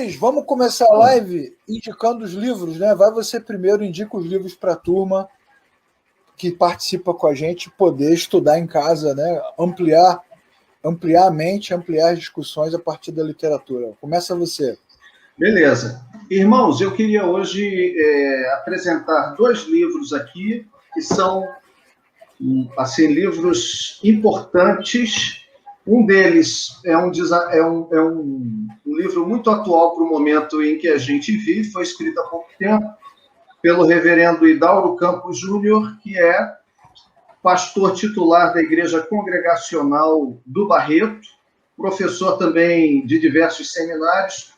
Luiz, vamos começar a live indicando os livros, né? Vai você primeiro, indica os livros para a turma que participa com a gente poder estudar em casa, né? Ampliar a mente, ampliar as discussões a partir da literatura. Começa você. Beleza. Irmãos, eu queria hoje apresentar 2 livros aqui que são assim, livros importantes. Um deles é um livro muito atual para o momento em que a gente vive, foi escrito há pouco tempo pelo reverendo Hidauro Campos Júnior, que é pastor titular da Igreja Congregacional do Barreto, professor também de diversos seminários,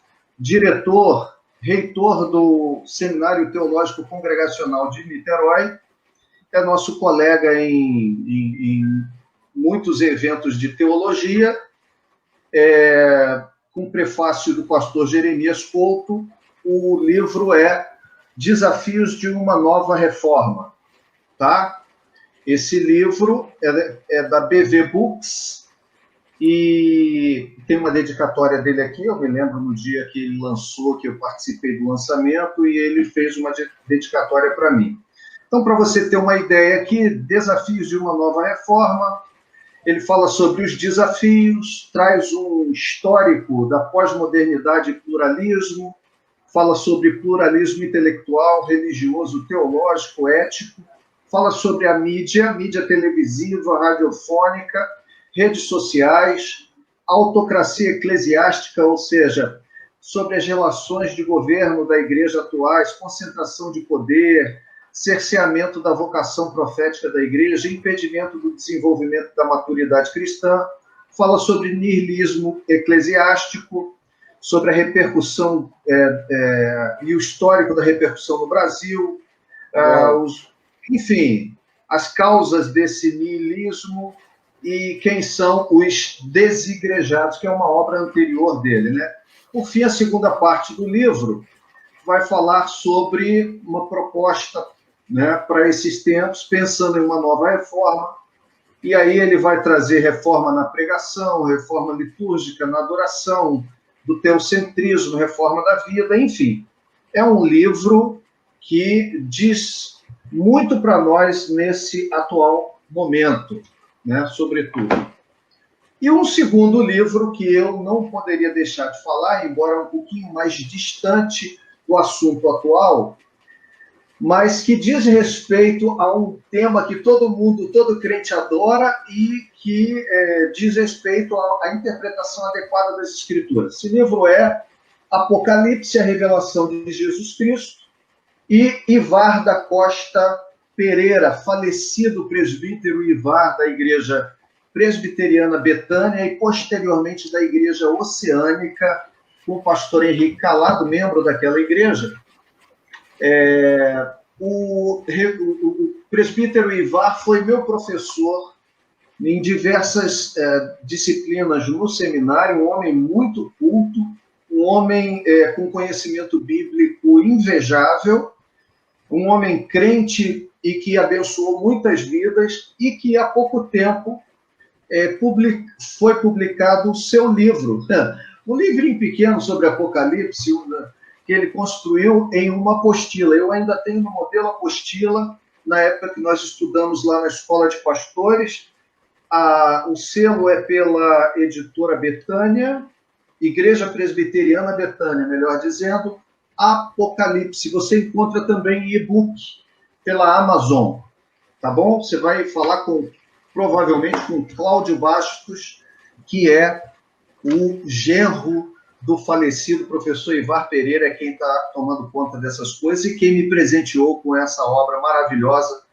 reitor do Seminário Teológico Congregacional de Niterói, é nosso colega em muitos eventos de teologia, com prefácio do pastor Jeremias Couto. O livro é Desafios de uma Nova Reforma, tá? Esse livro é da BV Books e tem uma dedicatória dele aqui. Eu me lembro no dia que ele lançou, que eu participei do lançamento, e ele fez uma dedicatória para mim. Então, para você ter uma ideia aqui, Desafios de uma Nova Reforma, ele fala sobre os desafios, traz um histórico da pós-modernidade e pluralismo, fala sobre pluralismo intelectual, religioso, teológico, ético, fala sobre a mídia televisiva, radiofônica, redes sociais, autocracia eclesiástica, ou seja, sobre as relações de governo da igreja atuais, concentração de poder, cerceamento da vocação profética da igreja, impedimento do desenvolvimento da maturidade cristã, fala sobre niilismo eclesiástico, sobre a repercussão e o histórico da repercussão no Brasil, enfim, as causas desse niilismo e quem são os desigrejados, que é uma obra anterior dele, né? Por fim, a segunda parte do livro vai falar sobre uma proposta, né, para esses tempos, pensando em uma nova reforma, e aí ele vai trazer reforma na pregação, reforma litúrgica, na adoração, do teocentrismo, reforma da vida, enfim. É um livro que diz muito para nós nesse atual momento, né, sobretudo. E um segundo livro que eu não poderia deixar de falar, embora um pouquinho mais distante do assunto atual, mas que diz respeito a um tema que todo crente adora e que diz respeito à interpretação adequada das Escrituras. Esse livro é Apocalipse, a Revelação de Jesus Cristo, e Ivar da Costa Pereira, falecido presbítero Ivar da Igreja Presbiteriana Betânia e posteriormente da Igreja Oceânica, com o pastor Henrique Calado, membro daquela igreja. O presbítero Ivar foi meu professor em diversas disciplinas no seminário, um homem muito culto, um homem com conhecimento bíblico invejável, um homem crente e que abençoou muitas vidas e que há pouco tempo foi publicado o seu livro, um livrinho pequeno sobre Apocalipse, que ele construiu em uma apostila. Eu ainda tenho no modelo apostila, na época que nós estudamos lá na Escola de Pastores. O selo é pela editora Betânia, Igreja Presbiteriana Betânia, melhor dizendo, Apocalipse. Você encontra também em e-book pela Amazon, tá bom? Você vai falar provavelmente com Cláudio Bastos, que é o genro do falecido professor Ivar Pereira, é quem está tomando conta dessas coisas e quem me presenteou com essa obra maravilhosa,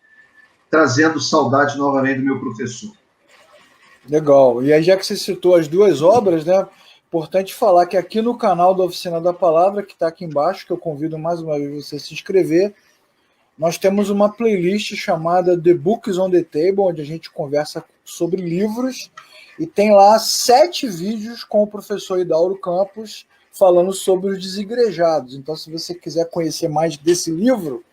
trazendo saudade novamente do meu professor. Legal. E aí, já que você citou as 2 obras, né? Importante falar que aqui no canal da Oficina da Palavra, que está aqui embaixo, que eu convido mais uma vez você a se inscrever, nós temos uma playlist chamada The Books on the Table, onde a gente conversa sobre livros, e tem lá 7 vídeos com o professor Hidauro Campos falando sobre os desigrejados. Então, se você quiser conhecer mais desse livro,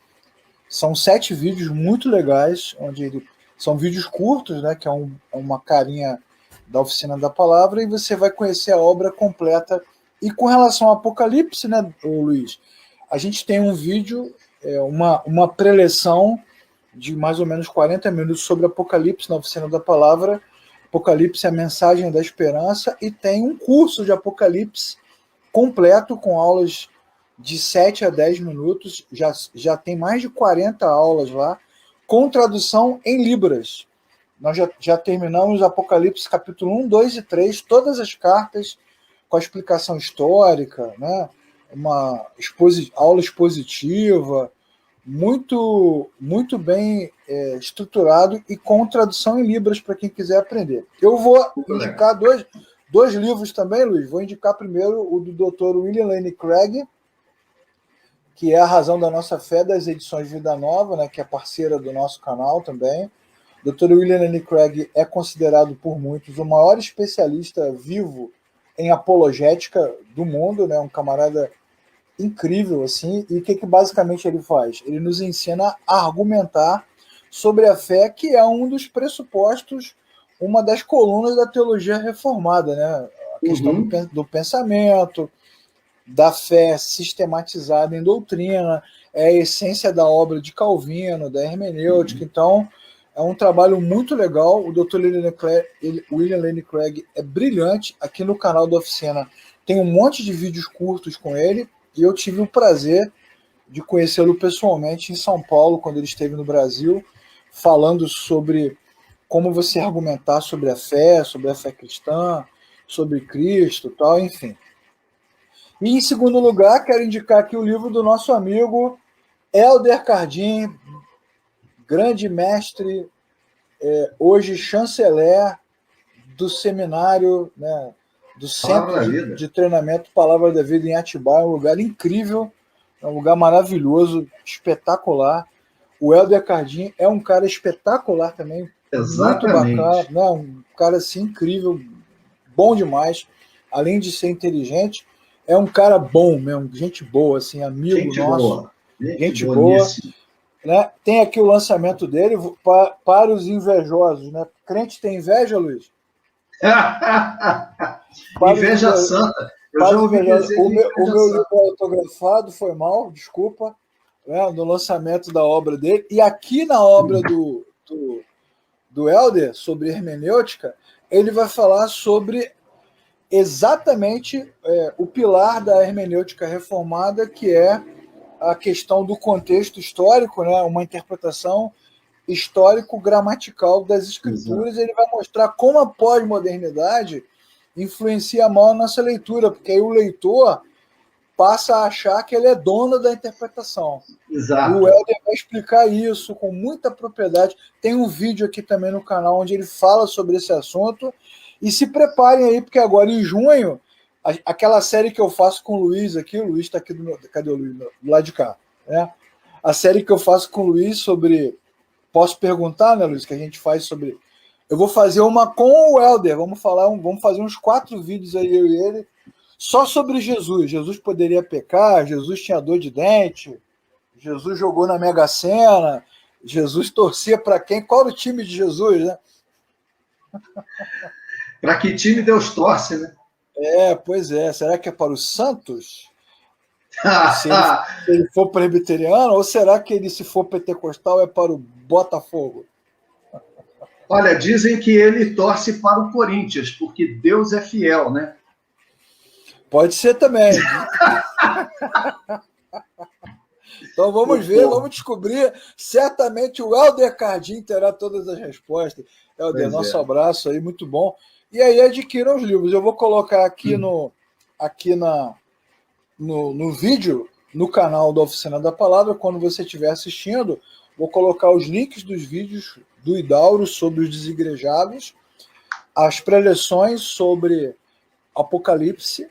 são 7 vídeos muito legais, onde são vídeos curtos, né, que é uma carinha da Oficina da Palavra, e você vai conhecer a obra completa E com relação ao Apocalipse, né, Luiz, a gente tem um vídeo, uma preleção de mais ou menos 40 minutos sobre Apocalipse na Oficina da Palavra. Apocalipse é a mensagem da esperança, e tem um curso de Apocalipse completo com aulas de 7 a 10 minutos, já tem mais de 40 aulas lá, com tradução em Libras. Nós já terminamos Apocalipse capítulo 1, 2 e 3, todas as cartas com a explicação histórica, né? Uma aula expositiva, muito, muito bem estruturado e com tradução em Libras para quem quiser aprender. Eu vou indicar dois livros também, Luiz. Vou indicar primeiro o do Dr. William Lane Craig, que é A Razão da Nossa Fé, das edições Vida Nova, né, que é parceira do nosso canal também. O Dr. William Lane Craig é considerado por muitos o maior especialista vivo em apologética do mundo, né, um camarada incrível, assim. E o que basicamente ele faz? Ele nos ensina a argumentar sobre a fé, que é um dos pressupostos, uma das colunas da teologia reformada, né? A questão do pensamento, da fé sistematizada em doutrina, é a essência da obra de Calvino, da hermenêutica. Então, é um trabalho muito legal. O Dr. William Lane Craig é brilhante. Aqui no canal da Oficina tem um monte de vídeos curtos com ele, e eu tive o prazer de conhecê-lo pessoalmente em São Paulo, quando ele esteve no Brasil, falando sobre como você argumentar sobre a fé cristã, sobre Cristo, tal, enfim. E, em segundo lugar, quero indicar aqui o livro do nosso amigo Helder Cardim, grande mestre, hoje chanceler do seminário, né, do Centro de Treinamento Palavra da Vida em Atibaia, um lugar incrível, é um lugar maravilhoso, espetacular. O Helder Cardim é um cara espetacular também, exatamente, muito bacana, né, um cara assim, incrível, bom demais, além de ser inteligente. É um cara bom mesmo, gente boa, assim, amigo gente nosso. Boa. Gente boa. Né? Tem aqui o lançamento dele para os invejosos. Né? Crente tem inveja, Luiz? Inveja santa. Eu já ouvi dizer o meu livro autografado foi mal, desculpa, né? No lançamento da obra dele. E aqui na obra do Helder, sobre hermenêutica, ele vai falar sobre exatamente o pilar da hermenêutica reformada, que é a questão do contexto histórico, né? Uma interpretação histórico-gramatical das escrituras. Exato. Ele vai mostrar como a pós-modernidade influencia mal a nossa leitura, porque aí o leitor passa a achar que ele é dono da interpretação. Exato. O Helder vai explicar isso com muita propriedade. Tem um vídeo aqui também no canal onde ele fala sobre esse assunto. E se preparem aí, porque agora em junho, aquela série que eu faço com o Luiz aqui, o Luiz está aqui cadê o Luiz? Do lado de cá. Né? A série que eu faço com o Luiz sobre... Posso perguntar, né, Luiz, que a gente faz sobre... Eu vou fazer uma com o Helder, vamos fazer uns 4 vídeos aí, eu e ele, só sobre Jesus. Jesus poderia pecar, Jesus tinha dor de dente, Jesus jogou na Mega Sena, Jesus torcia para quem? Qual era o time de Jesus, né? Para que time Deus torce, né? Pois é. Será que é para o Santos? se ele for presbiteriano? Ou será que ele, se for pentecostal, é para o Botafogo? Olha, dizem que ele torce para o Corinthians, porque Deus é fiel, né? Pode ser também. Então vamos ver, vamos descobrir. Certamente o Helder Cardim terá todas as respostas. Helder, nosso abraço aí, muito bom. E aí adquiram os livros. Eu vou colocar aqui no vídeo, no canal da Oficina da Palavra, quando você estiver assistindo, vou colocar os links dos vídeos do Idauro sobre os desigrejados, as preleções sobre Apocalipse,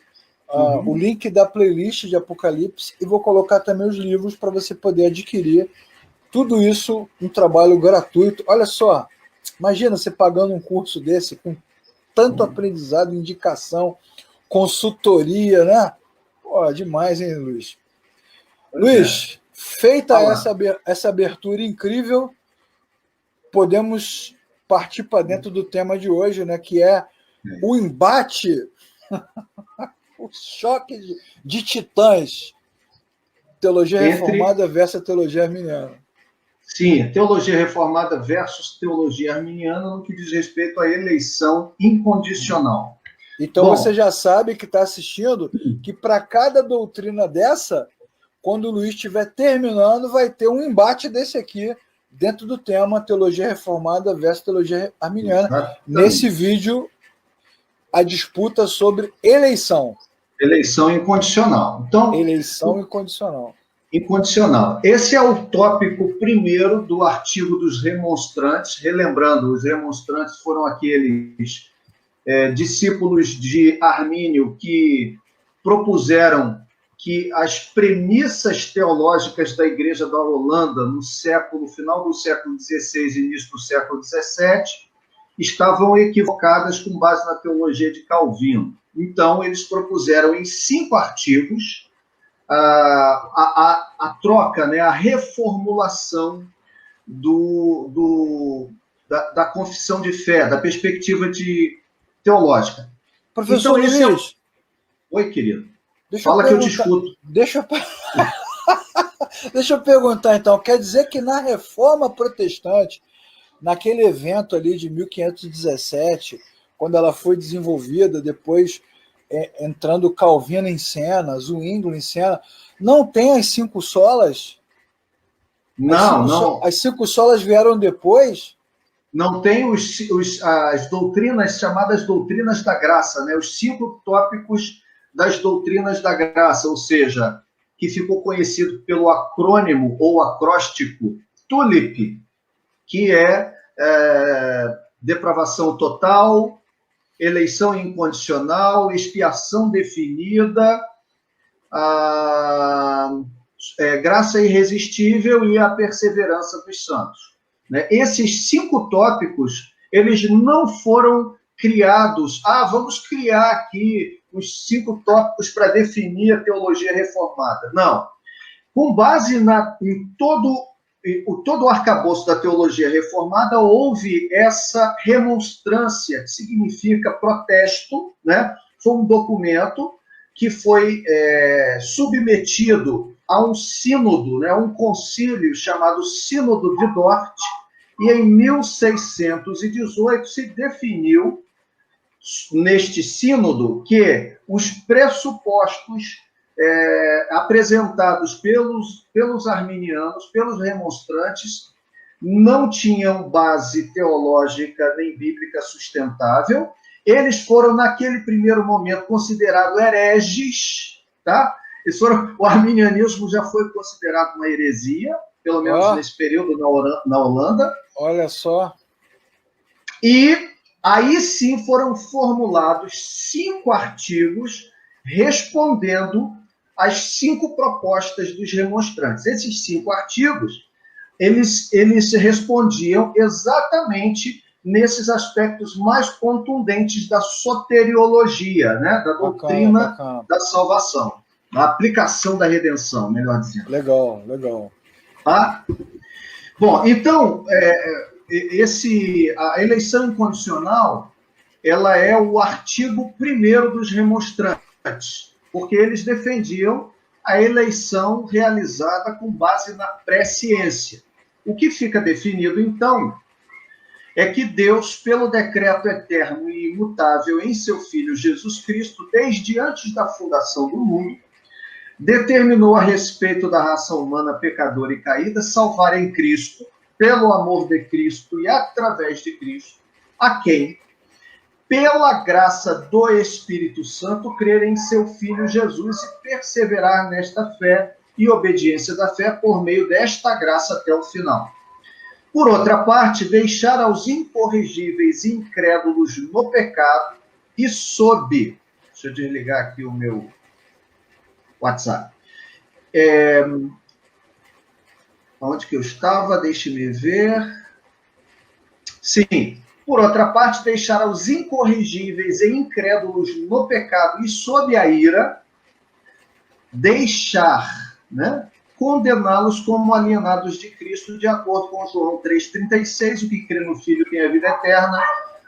o link da playlist de Apocalipse, e vou colocar também os livros para você poder adquirir. Tudo isso, um trabalho gratuito. Olha só, imagina você pagando um curso desse com tanto aprendizado, indicação, consultoria, né? Pô, demais, hein, Luiz? Luiz, feita essa abertura incrível, podemos partir para dentro do tema de hoje, né? Que é o embate O choque de titãs. Teologia reformada versus teologia arminiana. Sim, teologia reformada versus teologia arminiana no que diz respeito à eleição incondicional. Então você já sabe que está assistindo que para cada doutrina dessa, quando o Luiz estiver terminando, vai ter um embate desse aqui, dentro do tema teologia reformada versus teologia arminiana. Exatamente. Nesse vídeo, a disputa sobre eleição. Eleição incondicional. Então, eleição incondicional. Incondicional. Esse é o tópico primeiro do artigo dos remonstrantes. Relembrando, os remonstrantes foram aqueles discípulos de Armínio que propuseram que as premissas teológicas da Igreja da Holanda no final do século XVI e início do século XVII estavam equivocadas com base na teologia de Calvino. Então, eles propuseram em 5 artigos a troca, né, a reformulação da confissão de fé, da perspectiva teológica. Professor então, Luiz. Oi, querido. Fala que eu te escuto. Deixa eu perguntar, então. Quer dizer que na Reforma Protestante, naquele evento ali de 1517, quando ela foi desenvolvida, depois entrando Calvino em cena, Zwingli em cena, não tem as 5 solas? Não. As 5 solas vieram depois? Não tem as doutrinas chamadas doutrinas da graça, né? Os 5 tópicos das doutrinas da graça, ou seja, que ficou conhecido pelo acrônimo ou acróstico TULIP, que é depravação total, eleição incondicional, expiação definida, graça irresistível e a perseverança dos santos. Né? Esses 5 tópicos, eles não foram criados. Vamos criar aqui os 5 tópicos para definir a teologia reformada. Não. Com base em todo o arcabouço da teologia reformada, houve essa remonstrância, que significa protesto, né? Foi um documento que foi submetido a um sínodo, né? Um concílio chamado Sínodo de Dort, e em 1618 se definiu neste sínodo que os pressupostos apresentados pelos arminianos, pelos remonstrantes, não tinham base teológica nem bíblica sustentável. Eles foram, naquele primeiro momento, considerados hereges, tá? O arminianismo já foi considerado uma heresia, pelo menos nesse período na Holanda. Olha só. E aí sim foram formulados 5 artigos respondendo às 5 propostas dos remonstrantes. Esses 5 artigos, eles respondiam exatamente nesses aspectos mais contundentes da soteriologia, né? Da doutrina da salvação, da aplicação da redenção, melhor dizendo. Legal. Tá? Bom, então, a eleição incondicional, ela é o artigo 1º dos remonstrantes, porque eles defendiam a eleição realizada com base na presciência. O que fica definido, então, é que Deus, pelo decreto eterno e imutável em seu Filho Jesus Cristo, desde antes da fundação do mundo, determinou a respeito da raça humana pecadora e caída salvar em Cristo, pelo amor de Cristo e através de Cristo, a quem, pela graça do Espírito Santo, crer em seu Filho Jesus e perseverar nesta fé e obediência da fé por meio desta graça até o final. Por outra parte, deixar aos incorrigíveis e incrédulos no pecado e sob... Deixa eu desligar aqui o meu WhatsApp. Onde que eu estava? Deixe-me ver. Sim. Por outra parte, deixar aos incorrigíveis e incrédulos no pecado e sob a ira, deixar, né, condená-los como alienados de Cristo, de acordo com João 3,36, o que crê no Filho tem a vida eterna,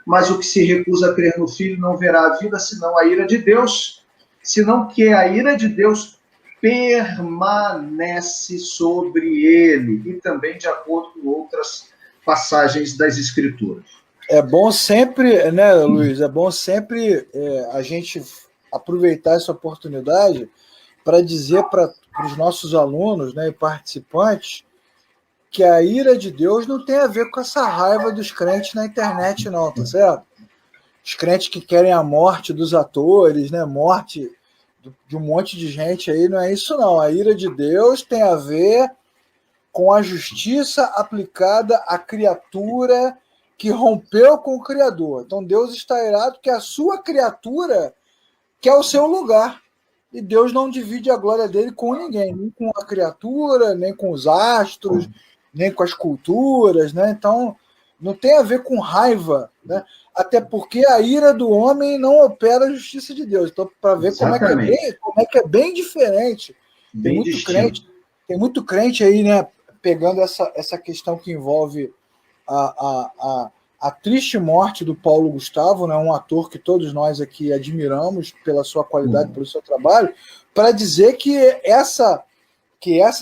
mas o que se recusa a crer no Filho não verá a vida, senão a ira de Deus. senão que a ira de Deus permanece sobre ele, e também de acordo com outras passagens das Escrituras. É bom sempre, né, Luiz? É bom sempre a gente aproveitar essa oportunidade para dizer para os nossos alunos, né, e participantes que a ira de Deus não tem a ver com essa raiva dos crentes na internet, não, tá certo? Os crentes que querem a morte dos atores, né, morte de um monte de gente aí, não é isso, não. A ira de Deus tem a ver com a justiça aplicada à criatura que rompeu com o Criador. Então Deus está irado que a sua criatura quer o seu lugar. E Deus não divide a glória dele com ninguém, nem com a criatura, nem com os astros, nem com as culturas, né? Então não tem a ver com raiva, né? Até porque a ira do homem não opera a justiça de Deus. Então, para ver como é que é bem diferente. Bem distinto. Tem muito crente aí, né? Pegando essa questão que envolve a triste morte do Paulo Gustavo, né, um ator que todos nós aqui admiramos pela sua qualidade, pelo seu trabalho, para dizer que essa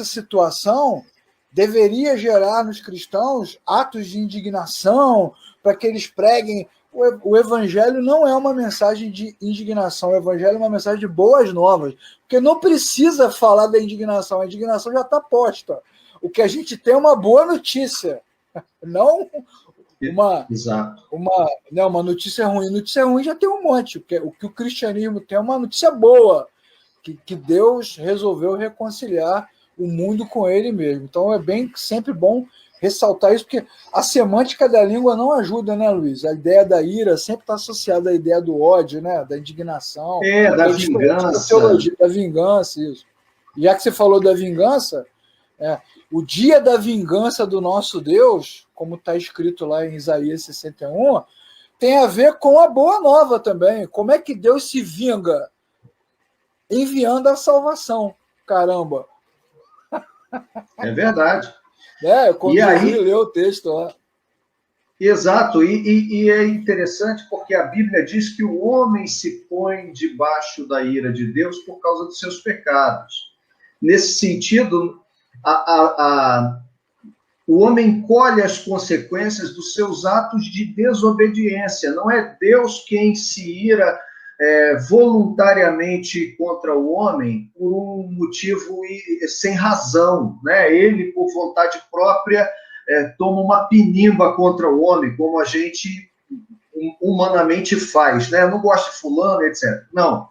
situação deveria gerar nos cristãos atos de indignação, para que eles preguem. O evangelho não é uma mensagem de indignação, o evangelho é uma mensagem de boas novas, porque não precisa falar da indignação, a indignação já está posta. O que a gente tem é uma boa notícia, não uma notícia ruim. Notícia ruim já tem um monte. O que o cristianismo tem é uma notícia boa, que Deus resolveu reconciliar o mundo com ele mesmo. Então é sempre bom ressaltar isso, porque a semântica da língua não ajuda, né, Luiz? A ideia da ira sempre está associada à ideia do ódio, né? Da indignação. Da vingança. Da teologia, da vingança, isso. E já que você falou da vingança, o dia da vingança do nosso Deus, como está escrito lá em Isaías 61, tem a ver com a boa nova também. Como é que Deus se vinga? Enviando a salvação. Caramba! É verdade. Quando aí leu o texto lá. Exato, e é interessante porque a Bíblia diz que o homem se põe debaixo da ira de Deus por causa dos seus pecados. Nesse sentido, o homem colhe as consequências dos seus atos de desobediência. Não é Deus quem se ira voluntariamente contra o homem por um motivo sem razão, né? Ele, por vontade própria, toma uma pinimba contra o homem, como a gente humanamente faz, né? Eu não gosto de fulano, etc. Não.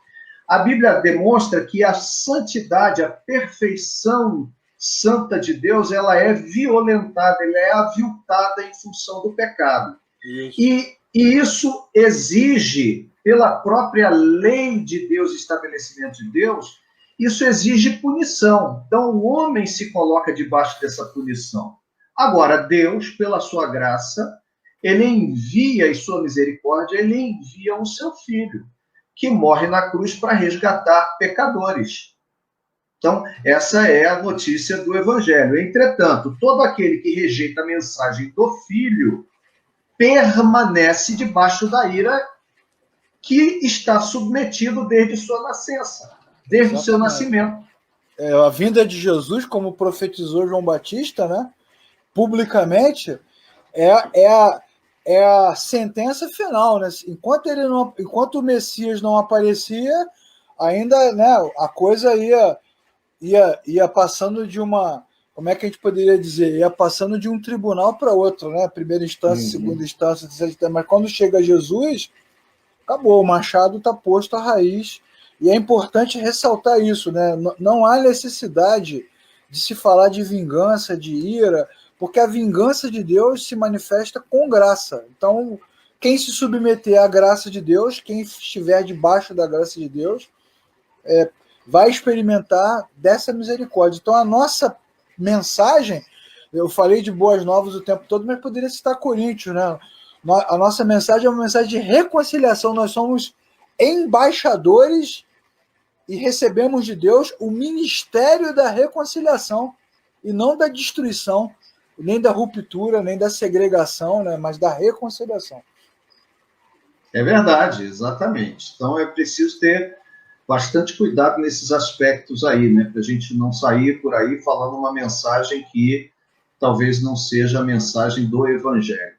A Bíblia demonstra que a santidade, a perfeição santa de Deus, ela é violentada, ela é aviltada em função do pecado. E isso exige, pela própria lei de Deus, estabelecimento de Deus, isso exige punição. Então, o homem se coloca debaixo dessa punição. Agora, Deus, pela sua graça, ele envia, em sua misericórdia, ele envia o seu Filho, que morre na cruz para resgatar pecadores. Então, essa é a notícia do Evangelho. Entretanto, todo aquele que rejeita a mensagem do Filho permanece debaixo da ira que está submetido desde sua nascença, desde o seu nascimento. A vinda de Jesus, como profetizou João Batista, né, publicamente, é a sentença final, né? Enquanto o Messias não aparecia, ainda, né, a coisa ia passando de uma, como é que a gente poderia dizer? Ia passando de um tribunal para outro, né? Primeira instância, segunda instância, terceira instância. Mas quando chega Jesus, acabou, o machado está posto à raiz. E é importante ressaltar isso, né? Não há necessidade de se falar de vingança, de ira, porque a vingança de Deus se manifesta com graça. Então, quem se submeter à graça de Deus, quem estiver debaixo da graça de Deus, vai experimentar dessa misericórdia. Então, a nossa mensagem, eu falei de boas novas o tempo todo, mas poderia citar Coríntios, né? A nossa mensagem é uma mensagem de reconciliação. Nós somos embaixadores e recebemos de Deus o ministério da reconciliação, e não da destruição, nem da ruptura, nem da segregação, né? Mas da reconciliação. É verdade, exatamente. Então é preciso ter bastante cuidado nesses aspectos aí, né? Para a gente não sair por aí falando uma mensagem que talvez não seja a mensagem do Evangelho.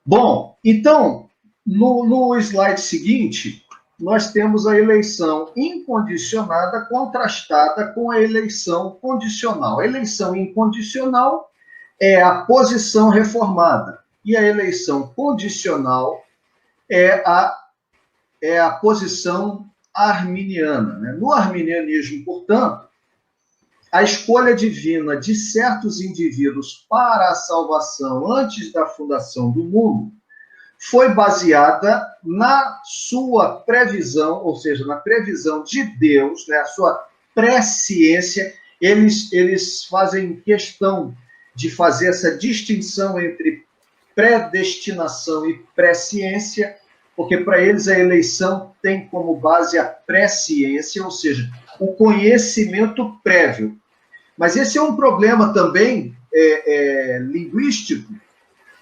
Bom, então, no slide seguinte, nós temos a eleição incondicionada contrastada com a eleição condicional. A eleição incondicional é a posição reformada, e a eleição condicional é a posição arminiana. Né? No arminianismo, portanto, a escolha divina de certos indivíduos para a salvação antes da fundação do mundo foi baseada na sua previsão, ou seja, na previsão de Deus, né, a sua presciência. Eles fazem questão de fazer essa distinção entre predestinação e presciência, porque para eles a eleição tem como base a presciência, ou seja, o conhecimento prévio. Mas esse é um problema também linguístico,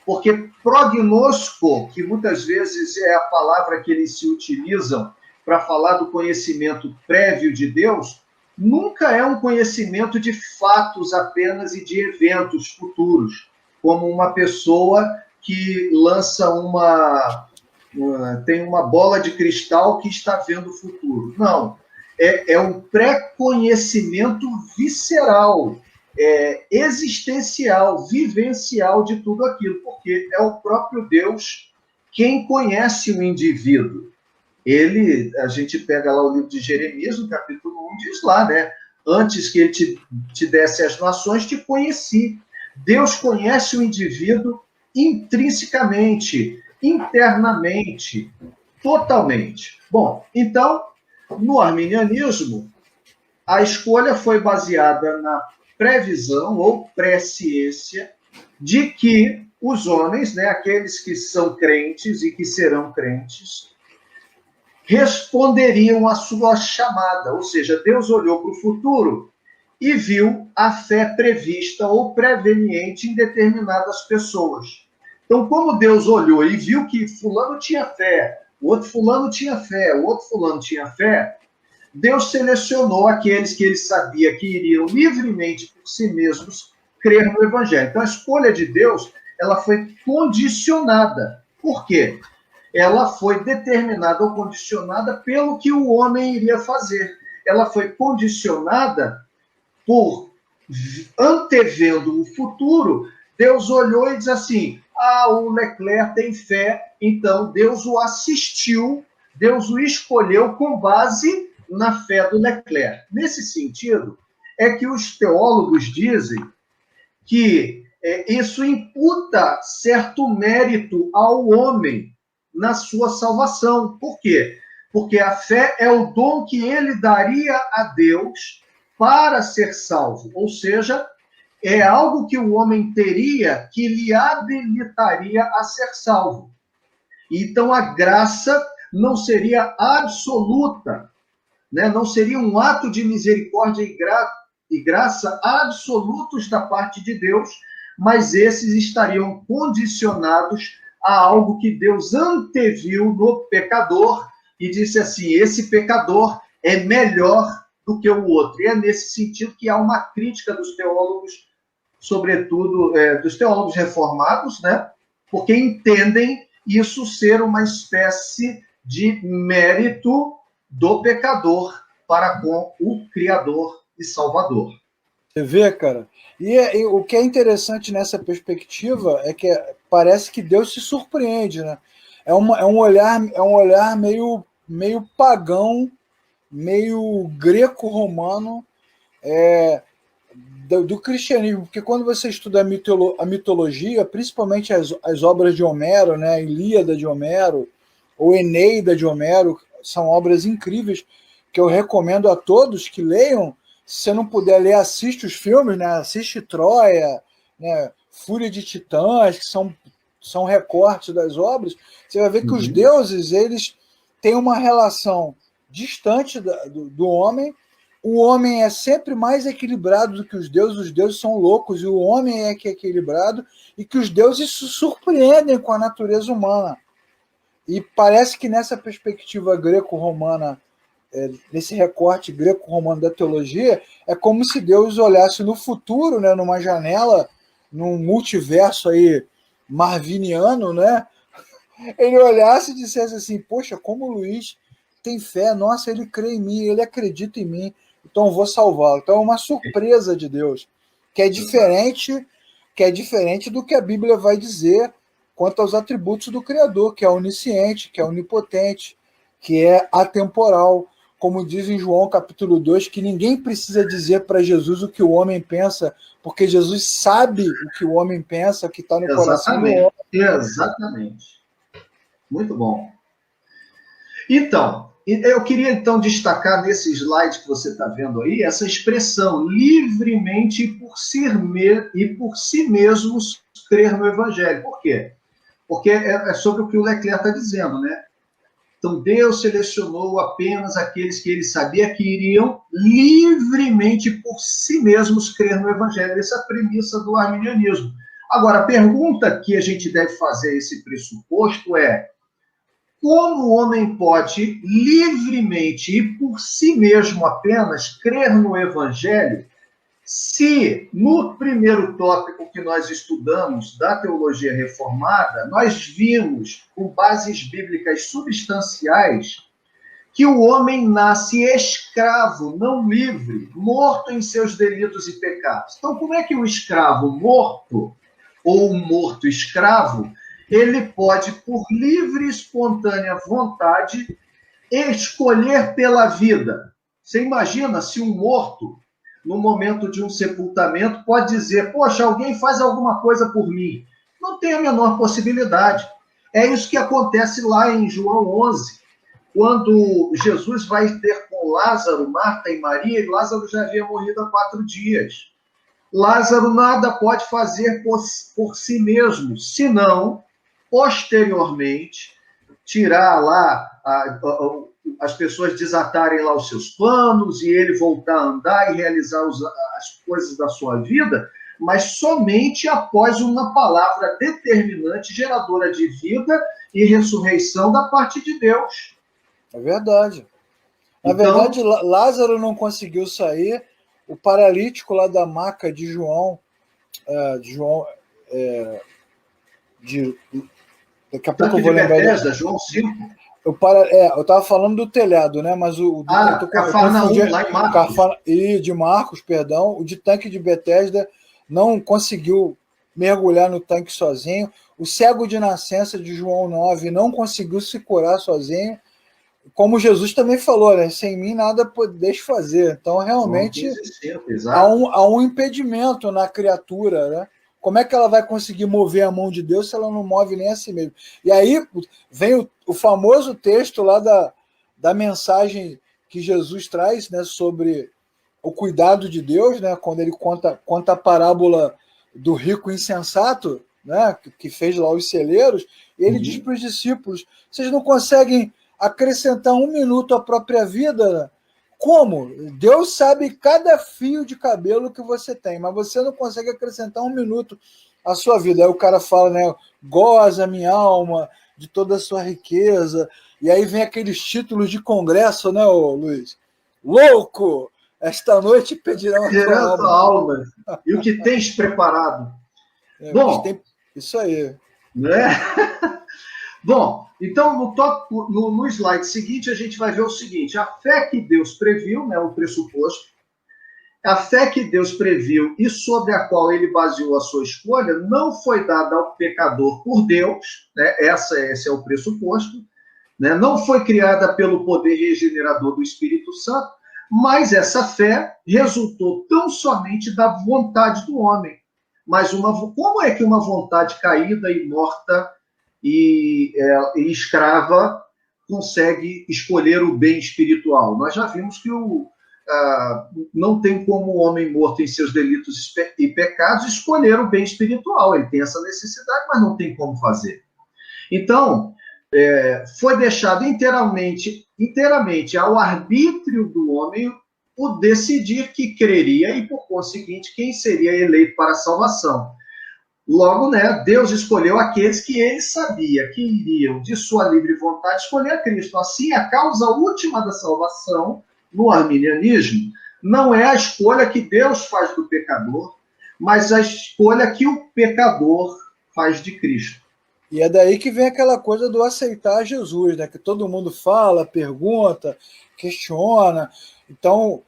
porque prognosco, que muitas vezes é a palavra que eles se utilizam para falar do conhecimento prévio de Deus, nunca é um conhecimento de fatos apenas e de eventos futuros, como uma pessoa que lança tem uma bola de cristal que está vendo o futuro. Não, é um pré-conhecimento visceral, existencial, vivencial de tudo aquilo, porque é o próprio Deus quem conhece o indivíduo. A gente pega lá o livro de Jeremias, no capítulo 1, diz lá, né? Antes que ele te desse as nações, te conheci. Deus conhece o indivíduo intrinsecamente, internamente, totalmente. Bom, então, no arminianismo, a escolha foi baseada na previsão ou presciência de que os homens, né, aqueles que são crentes e que serão crentes, responderiam à sua chamada, ou seja, Deus olhou para o futuro e viu a fé prevista ou preveniente em determinadas pessoas. Então, como Deus olhou e viu que fulano tinha fé, o outro fulano tinha fé, o outro fulano tinha fé, Deus selecionou aqueles que ele sabia que iriam livremente por si mesmos crer no Evangelho. Então, a escolha de Deus, ela foi condicionada. Por quê? Ela foi determinada ou condicionada pelo que o homem iria fazer. Ela foi condicionada por, antevendo o futuro, Deus olhou e disse assim, o Leclerc tem fé, então Deus o assistiu, Deus o escolheu com base na fé do Leclerc. Nesse sentido, é que os teólogos dizem que isso imputa certo mérito ao homem na sua salvação. Por quê? Porque a fé é o dom que ele daria a Deus para ser salvo. Ou seja, é algo que o homem teria que lhe habilitaria a ser salvo. Então, a graça não seria absoluta, né? Não seria um ato de misericórdia e graça absolutos da parte de Deus, mas esses estariam condicionados a algo que Deus anteviu no pecador e disse assim, esse pecador é melhor do que o outro. E é nesse sentido que há uma crítica dos teólogos, sobretudo dos teólogos reformados, né? Porque entendem isso ser uma espécie de mérito do pecador para com o Criador e Salvador. Você vê, cara? E o que é interessante nessa perspectiva é que parece que Deus se surpreende, né? É um olhar meio pagão, meio greco-romano do cristianismo, porque quando você estuda a mitologia, principalmente as obras de Homero, né, a Ilíada de Homero, ou Eneida de Homero, são obras incríveis que eu recomendo a todos que leiam. Se você não puder ler, assiste os filmes, né? Assiste Troia, né? Fúria de Titãs, que são recortes das obras. Você vai ver que os deuses, eles têm uma relação distante do homem. O homem é sempre mais equilibrado do que os deuses são loucos, e o homem é que é equilibrado, e que os deuses se surpreendem com a natureza humana. E parece que nessa perspectiva greco-romana nesse recorte greco-romano da teologia, é como se Deus olhasse no futuro, né, numa janela, num multiverso aí marviniano, né? Ele olhasse e dissesse assim, poxa, como o Luiz tem fé, nossa, ele crê em mim, ele acredita em mim, então eu vou salvá-lo. Então é uma surpresa de Deus, que é diferente do que a Bíblia vai dizer quanto aos atributos do Criador, que é onisciente, que é onipotente, que é atemporal, como diz em João capítulo 2, que ninguém precisa dizer para Jesus o que o homem pensa, porque Jesus sabe o que o homem pensa, o que está no coração do homem. Exatamente. Muito bom. Então, eu queria então destacar nesse slide que você está vendo aí, essa expressão, livremente e por si mesmos crer no Evangelho. Por quê? Porque é sobre o que o Leclerc está dizendo, né? Então, Deus selecionou apenas aqueles que ele sabia que iriam livremente por si mesmos crer no Evangelho. Essa é a premissa do arminianismo. Agora, a pergunta que a gente deve fazer a esse pressuposto é: como o homem pode livremente e por si mesmo apenas crer no Evangelho, se no primeiro tópico que nós estudamos da teologia reformada, nós vimos, com bases bíblicas substanciais, que o homem nasce escravo, não livre, morto em seus delitos e pecados. Então, como é que o escravo morto, ou o morto escravo, ele pode, por livre e espontânea vontade, escolher pela vida? Você imagina se um morto, no momento de um sepultamento, pode dizer, poxa, alguém faz alguma coisa por mim? Não tem a menor possibilidade. É isso que acontece lá em João 11, quando Jesus vai ter com Lázaro, Marta e Maria, e Lázaro já havia morrido há 4 dias. Lázaro nada pode fazer por si mesmo, senão, posteriormente, tirar lá as pessoas desatarem lá os seus planos e ele voltar a andar e realizar as coisas da sua vida, mas somente após uma palavra determinante, geradora de vida e ressurreição da parte de Deus. É verdade. Na verdade, Lázaro não conseguiu sair, o paralítico lá da maca de João, daqui a pouco eu vou lembrar. Bethesda, João 5. Eu estava falando do telhado, né? Mas Cafarnaum, lá em Marcos. De Marcos, perdão. O de tanque de Bethesda não conseguiu mergulhar no tanque sozinho. O cego de nascença de João 9 não conseguiu se curar sozinho. Como Jesus também falou, né? Sem mim nada podeis fazer. Então, realmente, há um impedimento na criatura, né? Como é que ela vai conseguir mover a mão de Deus se ela não move nem a si mesma? E aí vem o famoso texto lá da mensagem que Jesus traz, né, sobre o cuidado de Deus, né, quando ele conta a parábola do rico insensato, né, que fez lá os celeiros, e ele diz para os discípulos, vocês não conseguem acrescentar 1 minuto à própria vida, né? Como? Deus sabe cada fio de cabelo que você tem, mas você não consegue acrescentar 1 minuto à sua vida. Aí o cara fala, né? Goza minha alma de toda a sua riqueza. E aí vem aqueles títulos de congresso, né, Luiz? Louco! Esta noite pedirão a tua alma. E o que tens preparado? Bom, isso aí. Né? Bom, então no slide seguinte a gente vai ver o seguinte: a fé que Deus previu, né, o pressuposto, a fé que Deus previu e sobre a qual ele baseou a sua escolha não foi dada ao pecador por Deus, né, esse é o pressuposto, né, não foi criada pelo poder regenerador do Espírito Santo, mas essa fé resultou tão somente da vontade do homem. Mas como é que uma vontade caída e morta e escrava consegue escolher o bem espiritual? Nós já vimos que não tem como o homem morto em seus delitos e pecados escolher o bem espiritual. Ele tem essa necessidade, mas não tem como fazer. Então, foi deixado inteiramente ao arbítrio do homem o decidir que creria e, por conseguinte, quem seria eleito para a salvação. Logo, né, Deus escolheu aqueles que ele sabia que iriam, de sua livre vontade, escolher a Cristo. Assim, a causa última da salvação, no arminianismo, não é a escolha que Deus faz do pecador, mas a escolha que o pecador faz de Cristo. E é daí que vem aquela coisa do aceitar Jesus, né? Que todo mundo fala, pergunta, questiona. Então,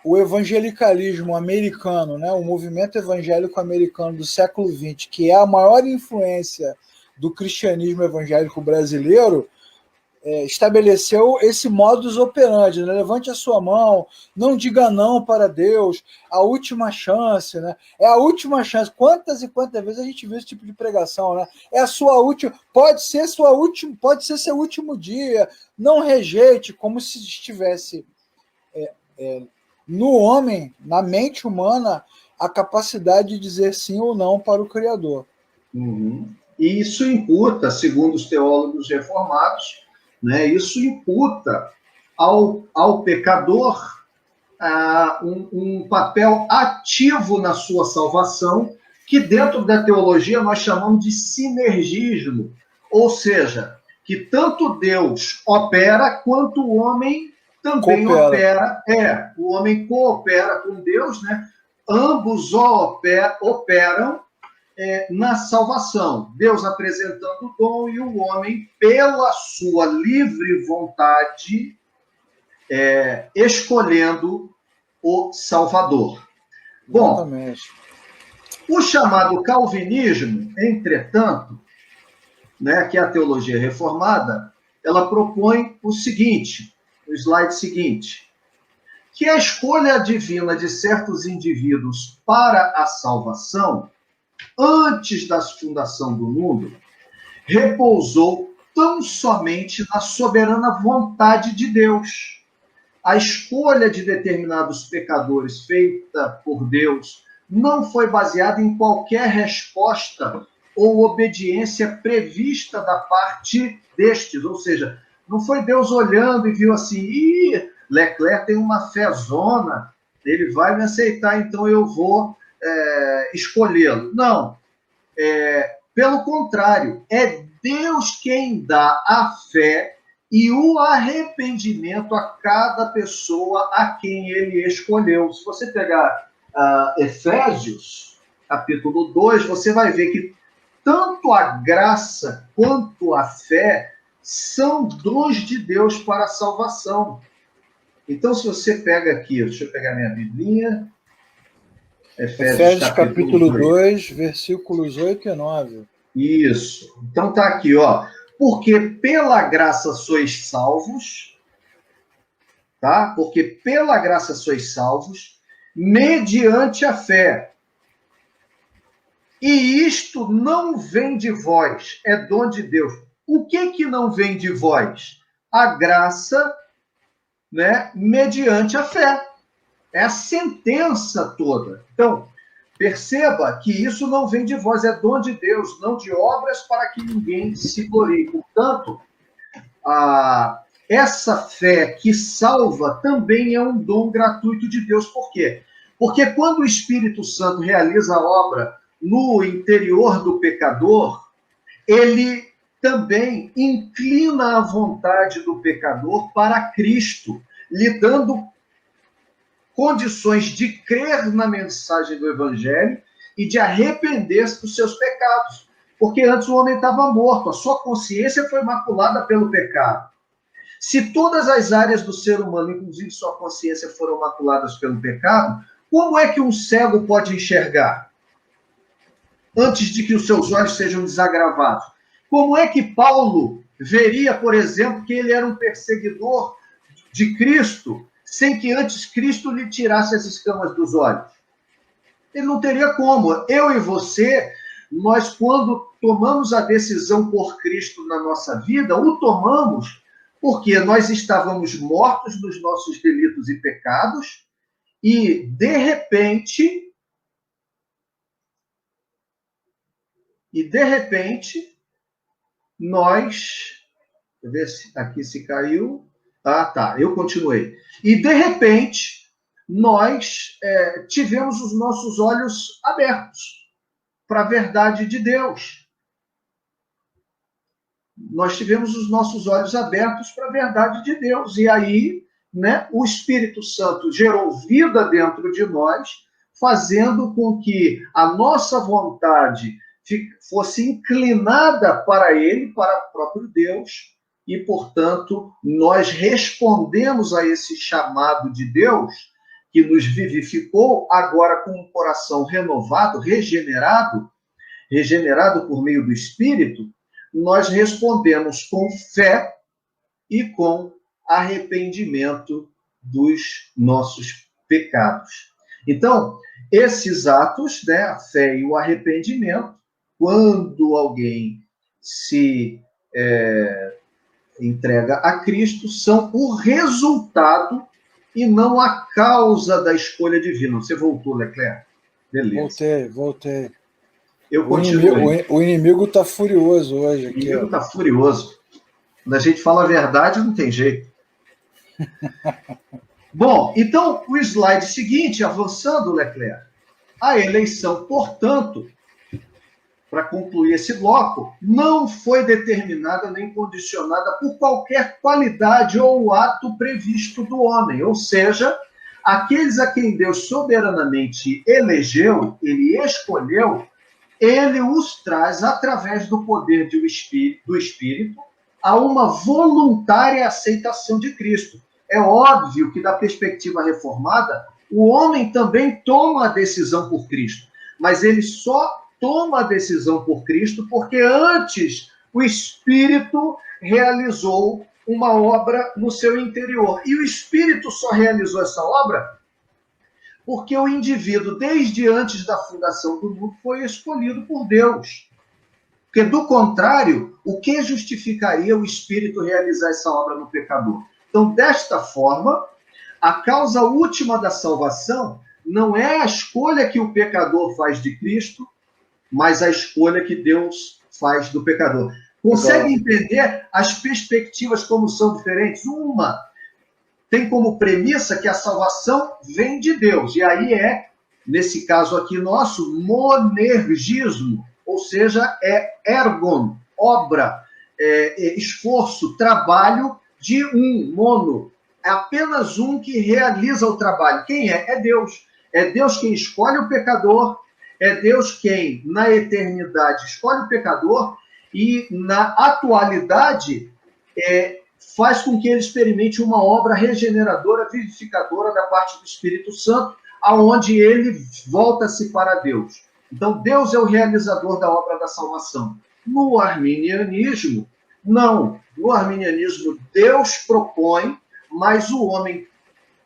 o evangelicalismo americano, né? O movimento evangélico americano do século XX, que é a maior influência do cristianismo evangélico brasileiro, estabeleceu esse modus operandi, né? Levante a sua mão, não diga não para Deus, a última chance, né? É a última chance. Quantas e quantas vezes a gente vê esse tipo de pregação, né? É a sua última, pode ser seu último dia, não rejeite, como se estivesse no homem, na mente humana, a capacidade de dizer sim ou não para o Criador. Uhum. E isso imputa, segundo os teólogos reformados, né, isso imputa ao pecador um papel ativo na sua salvação, que dentro da teologia nós chamamos de sinergismo, ou seja, que tanto Deus opera quanto o homem também opera. O homem coopera com Deus, né? Ambos operam na salvação, Deus apresentando o dom e o homem, pela sua livre vontade, escolhendo o Salvador. Exatamente. Bom, o chamado calvinismo, entretanto, né, que é a teologia reformada, ela propõe o seguinte, o slide seguinte, que a escolha divina de certos indivíduos para a salvação antes da fundação do mundo, repousou tão somente na soberana vontade de Deus. A escolha de determinados pecadores feita por Deus não foi baseada em qualquer resposta ou obediência prevista da parte destes, ou seja, não foi Deus olhando e viu assim, Leclerc tem uma fezona, ele vai me aceitar, então eu vou escolhê-lo. Não. Pelo contrário, é Deus quem dá a fé e o arrependimento a cada pessoa a quem ele escolheu. Se você pegar Efésios, capítulo 2, você vai ver que tanto a graça quanto a fé são dons de Deus para a salvação. Então, se você pega aqui, deixa eu pegar minha Biblinha, Efésios capítulo 2, versículos 8 e 9. Isso. Então tá aqui, ó. Porque pela graça sois salvos, tá? Porque pela graça sois salvos, mediante a fé. E isto não vem de vós, é dom de Deus. O que não vem de vós? A graça, né, mediante a fé. É a sentença toda. Então, perceba que isso não vem de vós, é dom de Deus, não de obras para que ninguém se glorie. Portanto, essa fé que salva também é um dom gratuito de Deus. Por quê? Porque quando o Espírito Santo realiza a obra no interior do pecador, ele também inclina a vontade do pecador para Cristo, lhe dando condições de crer na mensagem do Evangelho e de arrepender-se dos seus pecados. Porque antes o homem estava morto, a sua consciência foi maculada pelo pecado. Se todas as áreas do ser humano, inclusive sua consciência, foram maculadas pelo pecado, como é que um cego pode enxergar? Antes de que os seus olhos sejam desagravados. Como é que Paulo veria, por exemplo, que ele era um perseguidor de Cristo, sem que antes Cristo lhe tirasse as escamas dos olhos? Ele não teria como. Eu e você, nós quando tomamos a decisão por Cristo na nossa vida, o tomamos porque nós estávamos mortos nos nossos delitos e pecados e, de repente, nós... Deixa eu ver se aqui se caiu. Ah, tá, eu continuei. E, de repente, nós tivemos os nossos olhos abertos. para a verdade de Deus. Nós tivemos os nossos olhos abertos para a verdade de Deus. E aí, né, o Espírito Santo gerou vida dentro de nós, fazendo com que a nossa vontade fosse inclinada para Ele, para o próprio Deus, e, portanto, nós respondemos a esse chamado de Deus, que nos vivificou, agora com um coração renovado, regenerado por meio do Espírito, nós respondemos com fé e com arrependimento dos nossos pecados. Então, esses atos, né, a fé e o arrependimento, quando alguém se entrega a Cristo, são o resultado e não a causa da escolha divina. Você voltou, Leclerc? Beleza. Voltei. Eu continuo. O inimigo está furioso hoje. O inimigo está furioso. Quando a gente fala a verdade, não tem jeito. Bom, então, o slide seguinte, avançando, Leclerc. A eleição, portanto, para concluir esse bloco, não foi determinada nem condicionada por qualquer qualidade ou ato previsto do homem. Ou seja, aqueles a quem Deus soberanamente elegeu, ele escolheu, ele os traz através do poder do Espírito a uma voluntária aceitação de Cristo. É óbvio que, da perspectiva reformada, o homem também toma a decisão por Cristo, mas ele só toma a decisão por Cristo porque antes o Espírito realizou uma obra no seu interior. E o Espírito só realizou essa obra porque o indivíduo, desde antes da fundação do mundo, foi escolhido por Deus. Porque, do contrário, o que justificaria o Espírito realizar essa obra no pecador? Então, desta forma, a causa última da salvação não é a escolha que o pecador faz de Cristo, mas a escolha que Deus faz do pecador. Consegue entender as perspectivas como são diferentes? Uma tem como premissa que a salvação vem de Deus. E aí nesse caso aqui nosso, monergismo, ou seja, é ergon, obra, esforço, trabalho de um, mono. É apenas um que realiza o trabalho. Quem é? É Deus. É Deus quem escolhe o pecador, é Deus quem, na eternidade, escolhe o pecador e, na atualidade, faz com que ele experimente uma obra regeneradora, vivificadora da parte do Espírito Santo, aonde ele volta-se para Deus. Então, Deus é o realizador da obra da salvação. No arminianismo, não. No arminianismo, Deus propõe, mas o homem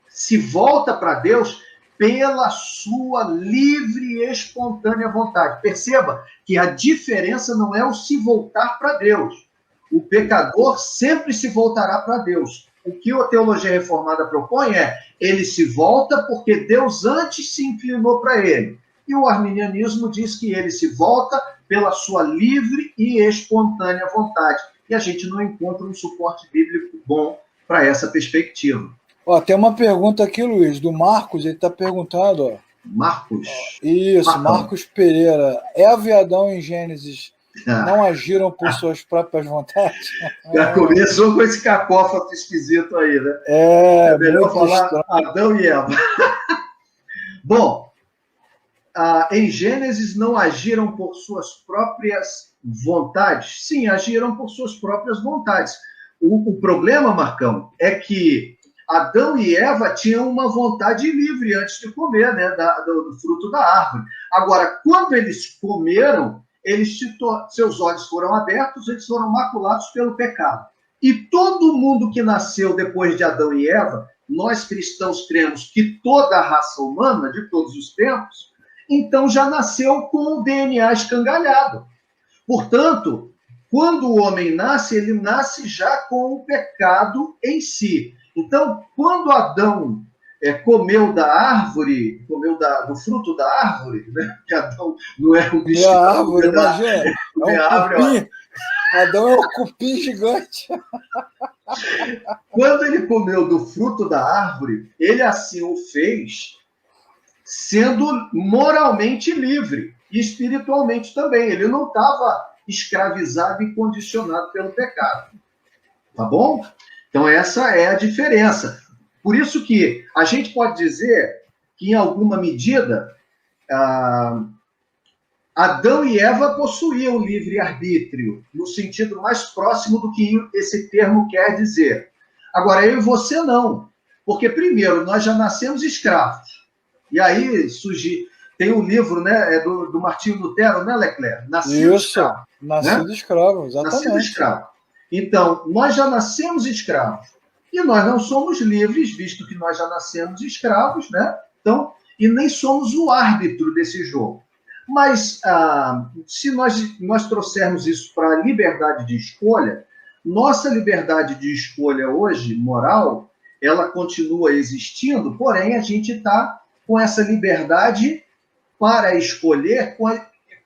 se volta para Deus pela sua livre e espontânea vontade. Perceba que a diferença não é o se voltar para Deus. O pecador sempre se voltará para Deus. O que a teologia reformada propõe ele se volta porque Deus antes se inclinou para ele. E o arminianismo diz que ele se volta pela sua livre e espontânea vontade. E a gente não encontra um suporte bíblico bom para essa perspectiva. Tem uma pergunta aqui, Luiz, do Marcos, ele está perguntando. Marcos? Isso, Marcos Pereira. Eva e Adão em Gênesis não agiram por suas próprias vontades? Já começou com esse cacófato esquisito aí, né? É melhor falar estranho. Adão e Eva. Bom, em Gênesis não agiram por suas próprias vontades? Sim, agiram por suas próprias vontades. O problema, Marcão, é que Adão e Eva tinham uma vontade livre antes de comer, né, do fruto da árvore. Agora, quando eles comeram, seus olhos foram abertos, eles foram maculados pelo pecado. E todo mundo que nasceu depois de Adão e Eva, nós cristãos cremos que toda a raça humana, de todos os tempos, então já nasceu com o DNA escangalhado. Portanto, quando o homem nasce, ele nasce já com o pecado em si. Então, quando Adão comeu da árvore, do fruto da árvore, né? Que Adão não é um bicho. A árvore, imagina. Cupim. Adão é um cupim gigante. Quando ele comeu do fruto da árvore, ele assim o fez, sendo moralmente livre. e espiritualmente também. Ele não estava escravizado e condicionado pelo pecado. Tá bom? Então, essa é a diferença. Por isso que a gente pode dizer que, em alguma medida, Adão e Eva possuíam livre-arbítrio, no sentido mais próximo do que esse termo quer dizer. Agora, eu e você não. Porque, primeiro, nós já nascemos escravos. E aí surge... Tem um livro, né, do Martinho Lutero, né, Leclerc? Nascido escravo. Nascido, né? Escravo, exatamente. Nascido escravo. Então, nós já nascemos escravos. E nós não somos livres, visto que nós já nascemos escravos, né? Então, e nem somos o árbitro desse jogo. Mas, se nós trouxermos isso para a liberdade de escolha, nossa liberdade de escolha hoje, moral, ela continua existindo, porém a gente está com essa liberdade para escolher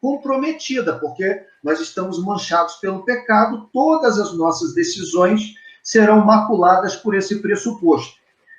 comprometida, porque nós estamos manchados pelo pecado, todas as nossas decisões serão maculadas por esse pressuposto.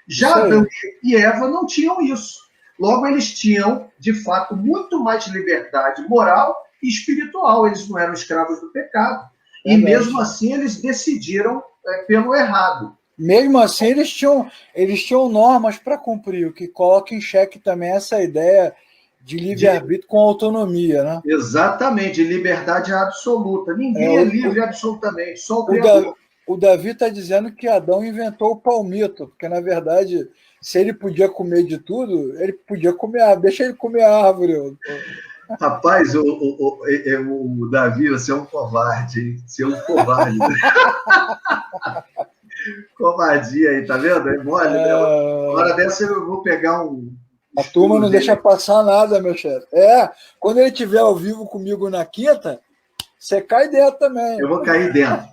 Já Adão e Eva não tinham isso. Logo, eles tinham, de fato, muito mais liberdade moral e espiritual. Eles não eram escravos do pecado. E, mesmo assim, eles decidiram pelo errado. Mesmo assim, eles tinham normas para cumprir, o que coloca em xeque também essa ideia de livre-arbítrio com autonomia, né? Exatamente, liberdade absoluta. Ninguém é livre absolutamente, só o Criador. O Davi está dizendo que Adão inventou o palmito, porque, na verdade, se ele podia comer de tudo, ele podia comer árvore. Deixa ele comer a árvore. Rapaz, o Davi, você é um covarde, hein? Você é um covarde. Covardia aí, tá vendo? É mole, né? Hora dessa eu vou pegar um... A turma não deixa passar nada, meu chefe. Quando ele estiver ao vivo comigo na quinta, você cai dentro também. Eu vou cair dentro.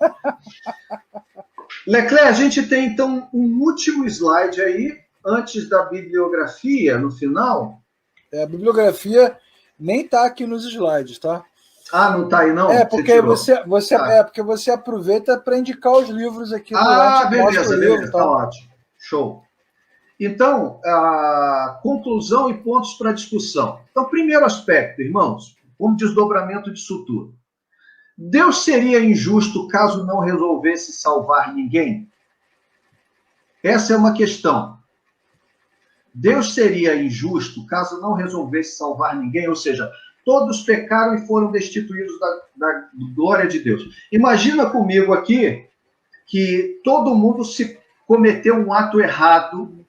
Leclerc, a gente tem, então, um último slide aí, antes da bibliografia, no final. A bibliografia nem está aqui nos slides, tá? Ah, não está aí, não? Porque porque você aproveita para indicar os livros aqui. Beleza, tá ótimo. Show. Então, a conclusão e pontos para discussão. Então, primeiro aspecto, irmãos, como desdobramento disso tudo. Deus seria injusto caso não resolvesse salvar ninguém? Essa é uma questão. Deus seria injusto caso não resolvesse salvar ninguém? Ou seja, todos pecaram e foram destituídos da glória de Deus. Imagina comigo aqui que todo mundo se cometeu um ato errado.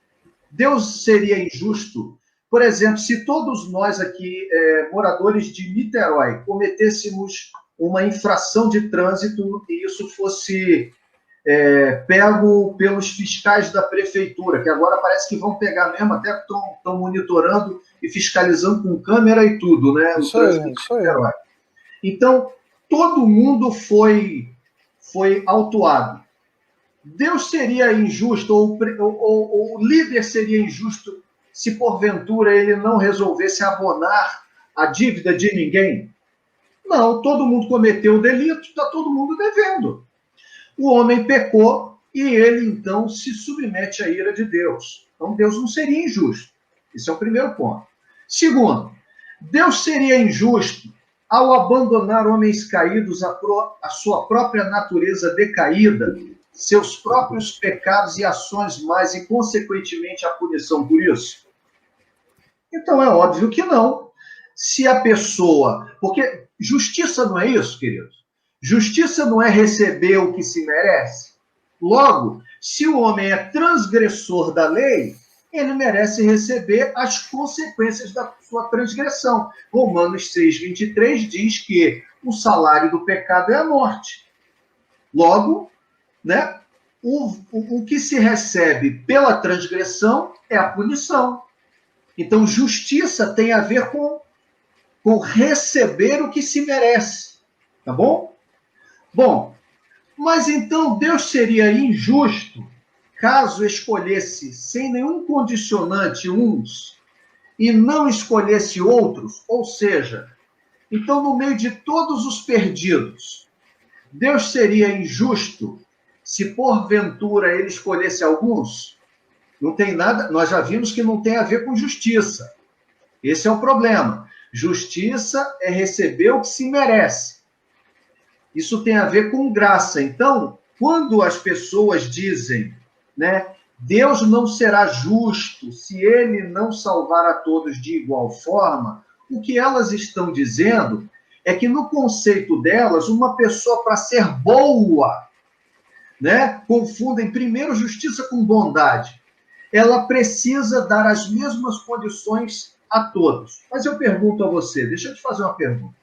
Deus seria injusto? Por exemplo, se todos nós aqui, moradores de Niterói, cometêssemos uma infração de trânsito e isso fosse pego pelos fiscais da prefeitura, que agora parece que vão pegar mesmo, até estão monitorando e fiscalizando com câmera e tudo, né? Isso aí. Então, todo mundo foi autuado. Deus seria injusto, ou o líder seria injusto, se porventura ele não resolvesse abonar a dívida de ninguém? Não, todo mundo cometeu o delito, está todo mundo devendo. O homem pecou e ele, então, se submete à ira de Deus. Então, Deus não seria injusto. Esse é o primeiro ponto. Segundo, Deus seria injusto ao abandonar homens caídos à sua própria natureza decaída, seus próprios pecados e ações mais, e, consequentemente, a punição por isso? Então, é óbvio que não. Se a pessoa... Porque justiça não é isso, queridos? Justiça não é receber o que se merece? Logo, se o homem é transgressor da lei, ele merece receber as consequências da sua transgressão. Romanos 6,23 diz que o salário do pecado é a morte. Logo, né, o que se recebe pela transgressão é a punição. Então, justiça tem a ver com receber o que se merece. Tá bom? Bom, mas então Deus seria injusto caso escolhesse sem nenhum condicionante uns e não escolhesse outros? Ou seja, então no meio de todos os perdidos, Deus seria injusto se porventura ele escolhesse alguns? Não tem nada, nós já vimos que não tem a ver com justiça. Esse é o problema. Justiça é receber o que se merece. Isso tem a ver com graça. Então, quando as pessoas dizem, né, Deus não será justo se ele não salvar a todos de igual forma, o que elas estão dizendo é que, no conceito delas, uma pessoa, para ser boa, né, confundem primeiro justiça com bondade. Ela precisa dar as mesmas condições a todos. Mas eu pergunto a você, deixa eu te fazer uma pergunta.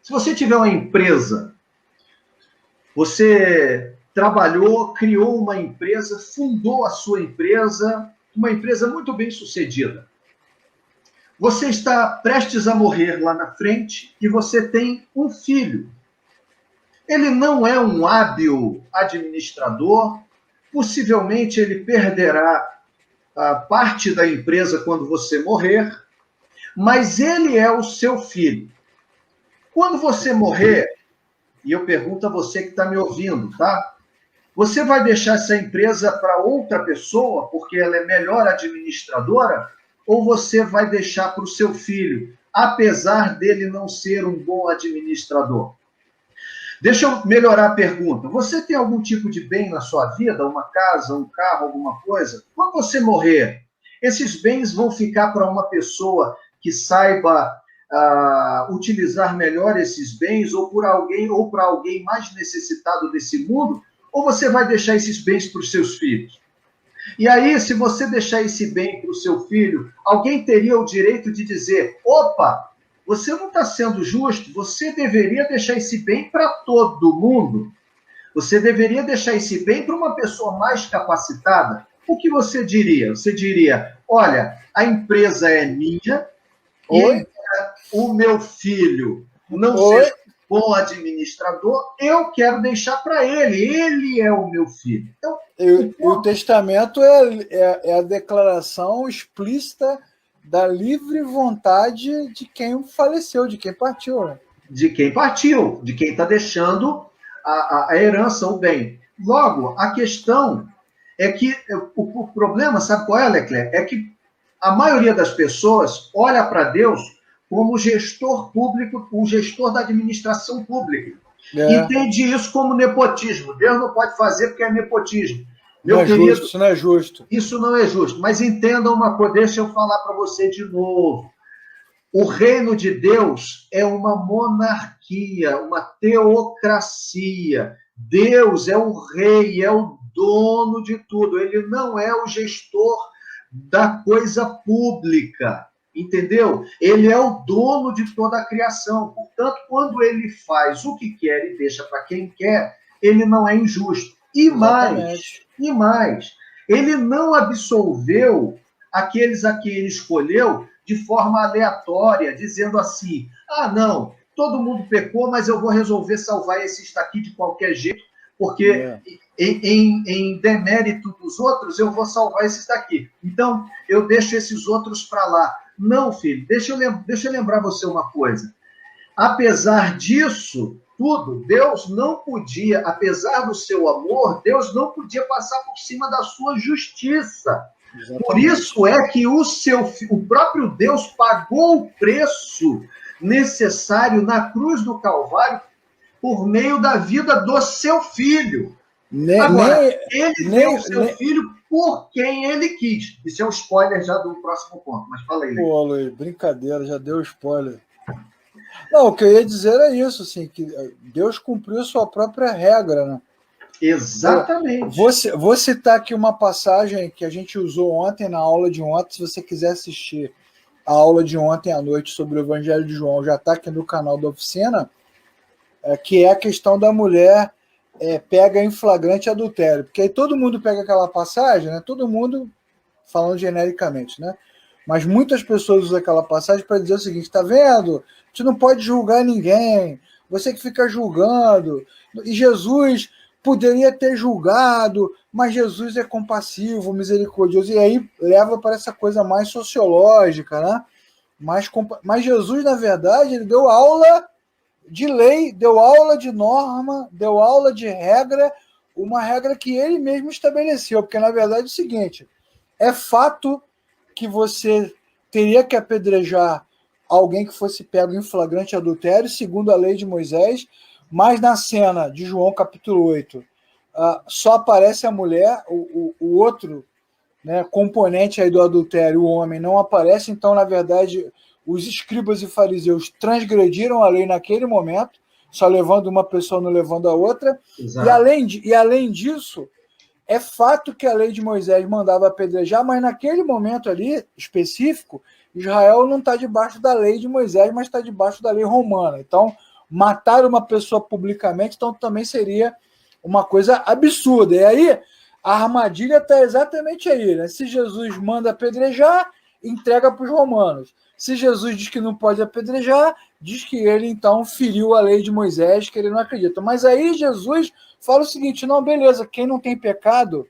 Se você tiver uma empresa, você trabalhou, criou uma empresa, fundou a sua empresa, uma empresa muito bem sucedida. Você está prestes a morrer lá na frente e você tem um filho. Ele não é um hábil administrador, possivelmente ele perderá a parte da empresa quando você morrer, mas ele é o seu filho. Quando você morrer, e eu pergunto a você que está me ouvindo, tá? Você vai deixar essa empresa para outra pessoa, porque ela é melhor administradora, ou você vai deixar para o seu filho, apesar dele não ser um bom administrador? Deixa eu melhorar a pergunta. Você tem algum tipo de bem na sua vida? Uma casa, um carro, alguma coisa? Quando você morrer, esses bens vão ficar para uma pessoa que saiba utilizar melhor esses bens, ou para alguém mais necessitado desse mundo? Ou você vai deixar esses bens para os seus filhos? E aí, se você deixar esse bem para o seu filho, alguém teria o direito de dizer, opa, você não está sendo justo, você deveria deixar esse bem para todo mundo. Você deveria deixar esse bem para uma pessoa mais capacitada. O que você diria? Você diria, olha, a empresa é minha, e o meu filho não seja bom administrador, eu quero deixar para ele. Ele é o meu filho. Então, o testamento é a declaração explícita da livre vontade de quem faleceu, de quem partiu. Né? De quem partiu, de quem está deixando a herança, o bem. Logo, a questão é que o problema, sabe qual é, Leclerc? É que a maioria das pessoas olha para Deus como gestor público, o gestor da administração pública. Entende isso como nepotismo. Deus não pode fazer porque é nepotismo. Meu querido, justo, isso não é justo. Isso não é justo. Mas entenda uma coisa, deixa eu falar para você de novo. O reino de Deus é uma monarquia, uma teocracia. Deus é o rei, é o dono de tudo. Ele não é o gestor da coisa pública, entendeu? Ele é o dono de toda a criação. Portanto, quando ele faz o que quer e deixa para quem quer, ele não é injusto. E mais, ele não absolveu aqueles a quem ele escolheu de forma aleatória, dizendo assim, não, todo mundo pecou, mas eu vou resolver salvar esses daqui de qualquer jeito, porque em demérito dos outros, eu vou salvar esses daqui. Então, eu deixo esses outros para lá. Não, filho, deixa eu lembrar você uma coisa. Apesar disso tudo, Deus não podia, apesar do seu amor, Deus não podia passar por cima da sua justiça. Exatamente. Por isso é que o próprio Deus pagou o preço necessário na cruz do Calvário por meio da vida do seu filho. Agora, ele deu o seu filho por quem ele quis. Isso é um spoiler já do próximo ponto, mas fala aí. Pô, Luiz, brincadeira, já deu spoiler. Não, o que eu ia dizer é isso, assim, que Deus cumpriu sua própria regra, né? Exatamente. Vou citar aqui uma passagem que a gente usou ontem, na aula de ontem. Se você quiser assistir a aula de ontem à noite sobre o Evangelho de João, já está aqui no canal da oficina, que é a questão da mulher pega em flagrante adultério. Porque aí todo mundo pega aquela passagem, né? Todo mundo falando genericamente, né? Mas muitas pessoas usam aquela passagem para dizer o seguinte, tá vendo? A gente não pode julgar ninguém, você que fica julgando. E Jesus poderia ter julgado, mas Jesus é compassivo, misericordioso. E aí leva para essa coisa mais sociológica, né? Mas Jesus, na verdade, ele deu aula de lei, deu aula de norma, deu aula de regra, uma regra que ele mesmo estabeleceu. Porque, na verdade, é o seguinte, é fato que você teria que apedrejar alguém que fosse pego em flagrante adultério, segundo a lei de Moisés, mas na cena de João capítulo 8, só aparece a mulher, o outro, né, componente aí do adultério, o homem, não aparece. Então, na verdade, os escribas e fariseus transgrediram a lei naquele momento, só levando uma pessoa, não levando a outra. E além disso, é fato que a lei de Moisés mandava apedrejar, mas naquele momento ali, específico, Israel não está debaixo da lei de Moisés, mas está debaixo da lei romana. Então, matar uma pessoa publicamente, então também seria uma coisa absurda. E aí, a armadilha está exatamente aí, né? Se Jesus manda apedrejar, entrega para os romanos. Se Jesus diz que não pode apedrejar, diz que ele, então, feriu a lei de Moisés, que ele não acredita. Mas aí Jesus fala o seguinte, não, beleza, quem não tem pecado...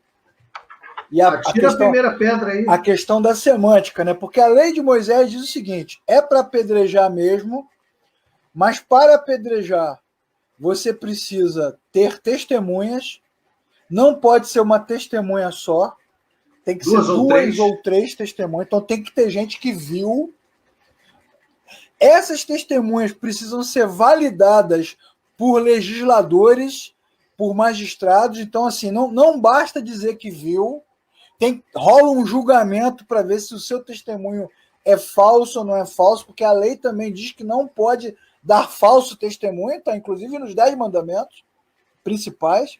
E tira a primeira pedra aí. A questão da semântica, né? Porque a lei de Moisés diz o seguinte, é para apedrejar mesmo, mas para apedrejar você precisa ter testemunhas, não pode ser uma testemunha só, tem que ser duas ou três testemunhas, então tem que ter gente que viu. Essas testemunhas precisam ser validadas por legisladores, por magistrados, então assim, não basta dizer que viu, rola um julgamento para ver se o seu testemunho é falso ou não é falso, porque a lei também diz que não pode dar falso testemunho, está inclusive nos 10 mandamentos principais.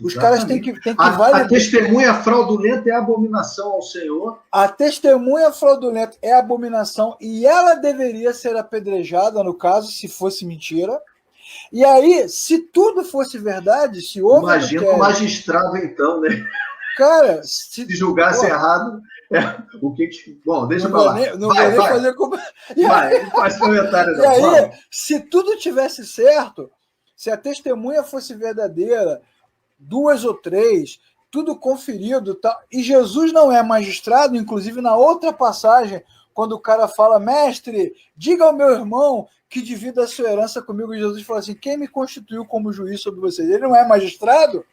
Os caras têm que validar. A testemunha fraudulenta é abominação ao Senhor. A testemunha fraudulenta é abominação e ela deveria ser apedrejada, no caso, se fosse mentira. E aí, se tudo fosse verdade, se houve... Imagina o magistrado, então, né? Cara, se julgasse errado, o que... Bom, deixa eu falar. Não vou nem fazer como... Faz comentário. E aí, se tudo tivesse certo, se a testemunha fosse verdadeira, 2 ou 3, tudo conferido, tá? E Jesus não é magistrado, inclusive na outra passagem, quando o cara fala, mestre, diga ao meu irmão que divida a sua herança comigo, Jesus fala assim, quem me constituiu como juiz sobre vocês? Ele não é magistrado?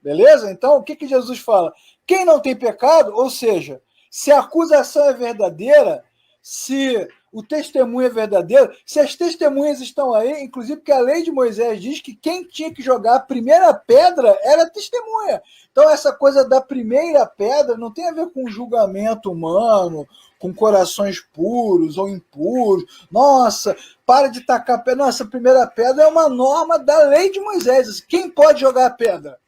Beleza? Então, o que Jesus fala? Quem não tem pecado, ou seja, se a acusação é verdadeira, se o testemunho é verdadeiro, se as testemunhas estão aí, inclusive porque a lei de Moisés diz que quem tinha que jogar a primeira pedra era a testemunha. Então, essa coisa da primeira pedra não tem a ver com julgamento humano, com corações puros ou impuros. Nossa, para de tacar pedra. Nossa, a primeira pedra é uma norma da lei de Moisés. Quem pode jogar a pedra?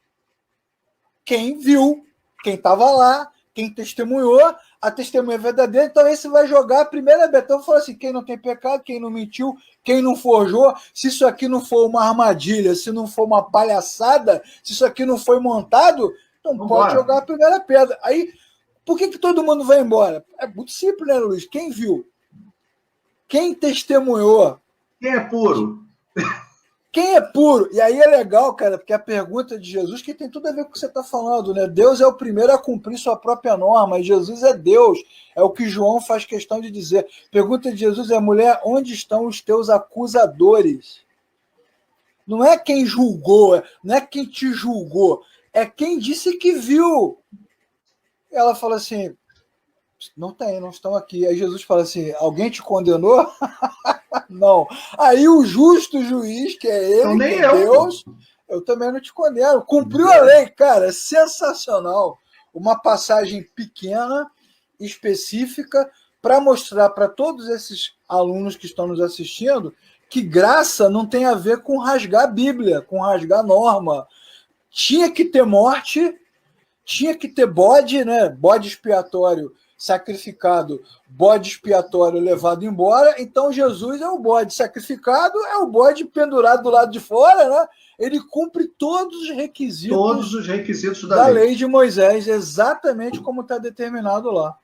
Quem viu, quem estava lá, quem testemunhou, a testemunha é verdadeira, então esse vai jogar a primeira pedra. Então, eu falo assim, quem não tem pecado, quem não mentiu, quem não forjou, se isso aqui não for uma armadilha, se não for uma palhaçada, se isso aqui não foi montado, então pode jogar a primeira pedra. Aí, por que todo mundo vai embora? É muito simples, né, Luiz? Quem viu? Quem testemunhou? Quem é puro? Quem é puro? E aí é legal, cara, porque a pergunta de Jesus, que tem tudo a ver com o que você está falando, né? Deus é o primeiro a cumprir sua própria norma, e Jesus é Deus. É o que João faz questão de dizer. Pergunta de Jesus é, mulher, onde estão os teus acusadores? Não é quem julgou, não é quem te julgou, é quem disse que viu. Ela fala assim, não estão aqui. Aí Jesus fala assim, alguém te condenou? Não. Aí o justo juiz, que é ele, que é Deus, eu também não te condeno. Cumpriu a lei, cara, sensacional. Uma passagem pequena, específica, para mostrar para todos esses alunos que estão nos assistindo que graça não tem a ver com rasgar a Bíblia, com rasgar a norma. Tinha que ter morte, tinha que ter bode, né? Bode expiatório sacrificado, bode expiatório levado embora, então Jesus é o bode sacrificado, é o bode pendurado do lado de fora, né? Ele cumpre todos os requisitos da lei de Moisés, exatamente como está determinado lá.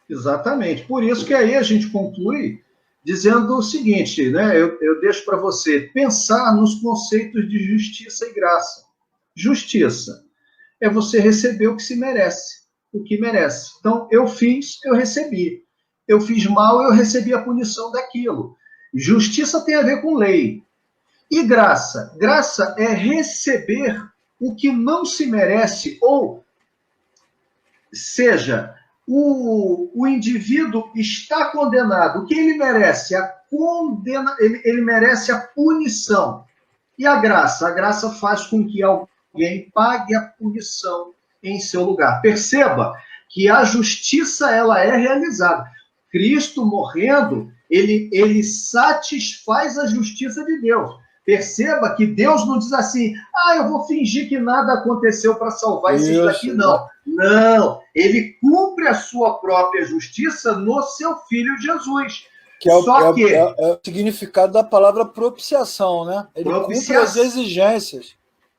Exatamente. Por isso que aí a gente conclui dizendo o seguinte, né? Eu deixo para você pensar nos conceitos de justiça e graça. Justiça é você receber o que se merece. O que merece. Então, eu fiz, eu recebi. Eu fiz mal, eu recebi a punição daquilo. Justiça tem a ver com lei. E graça? Graça é receber o que não se merece, ou seja, o indivíduo está condenado. O que ele merece? Ele merece a punição. E a graça? A graça faz com que alguém pague a punição em seu lugar. Perceba que a justiça ela é realizada. Cristo morrendo, ele satisfaz a justiça de Deus. Perceba que Deus não diz assim, eu vou fingir que nada aconteceu para salvar esses daqui, não. Não, ele cumpre a sua própria justiça no seu Filho Jesus. Que é o significado da palavra propiciação, né? Ele cumpre as exigências.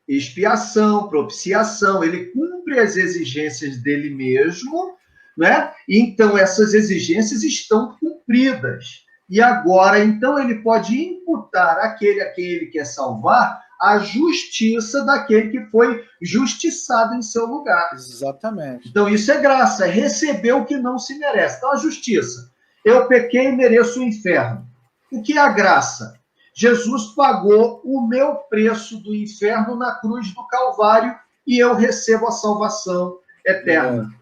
Expiação, propiciação, ele cumpre as exigências dele mesmo, né? Então, essas exigências estão cumpridas. E agora, então, ele pode imputar àquele a quem ele quer salvar a justiça daquele que foi justiçado em seu lugar. Exatamente. Então, isso é graça, é receber o que não se merece. Então, a justiça. Eu pequei e mereço o inferno. O que é a graça? Jesus pagou o meu preço do inferno na cruz do Calvário e eu recebo a salvação eterna.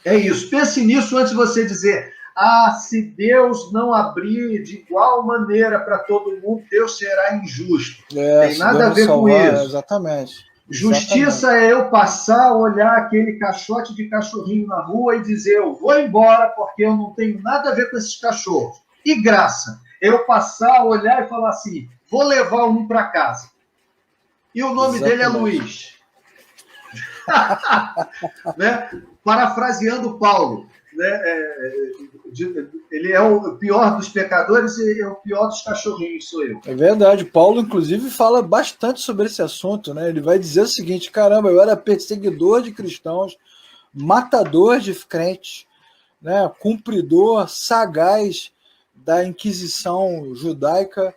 É isso. Pense nisso antes de você dizer, se Deus não abrir de igual maneira para todo mundo, Deus será injusto. Tem nada a ver com isso. Exatamente. Justiça é eu passar, olhar aquele caixote de cachorrinho na rua e dizer, eu vou embora porque eu não tenho nada a ver com esses cachorros. E graça, eu passar, olhar e falar assim, vou levar um para casa. E o nome dele é Luiz. Né? Parafraseando Paulo, né? Ele é o pior dos pecadores e é o pior dos cachorrinhos, sou eu. É verdade. Paulo, inclusive, fala bastante sobre esse assunto, né? Ele vai dizer o seguinte, caramba, eu era perseguidor de cristãos, matador de crentes, né? Cumpridor, sagaz da Inquisição judaica.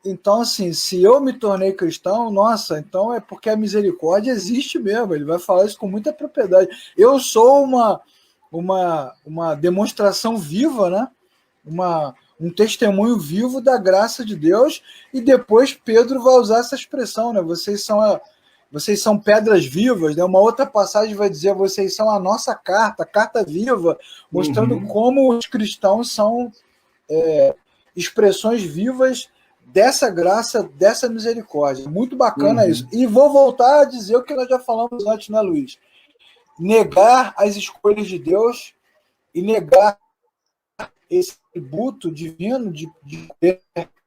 Então, assim, se eu me tornei cristão, nossa, então é porque a misericórdia existe mesmo. Ele vai falar isso com muita propriedade. Eu sou uma demonstração viva, né? Um testemunho vivo da graça de Deus, e depois Pedro vai usar essa expressão, né? Vocês são pedras vivas, né? Uma outra passagem vai dizer, vocês são a nossa carta viva, mostrando como os cristãos são expressões vivas dessa graça, dessa misericórdia. Muito bacana isso. E vou voltar a dizer o que nós já falamos antes, né, Luiz? Negar as escolhas de Deus e negar esse tributo divino de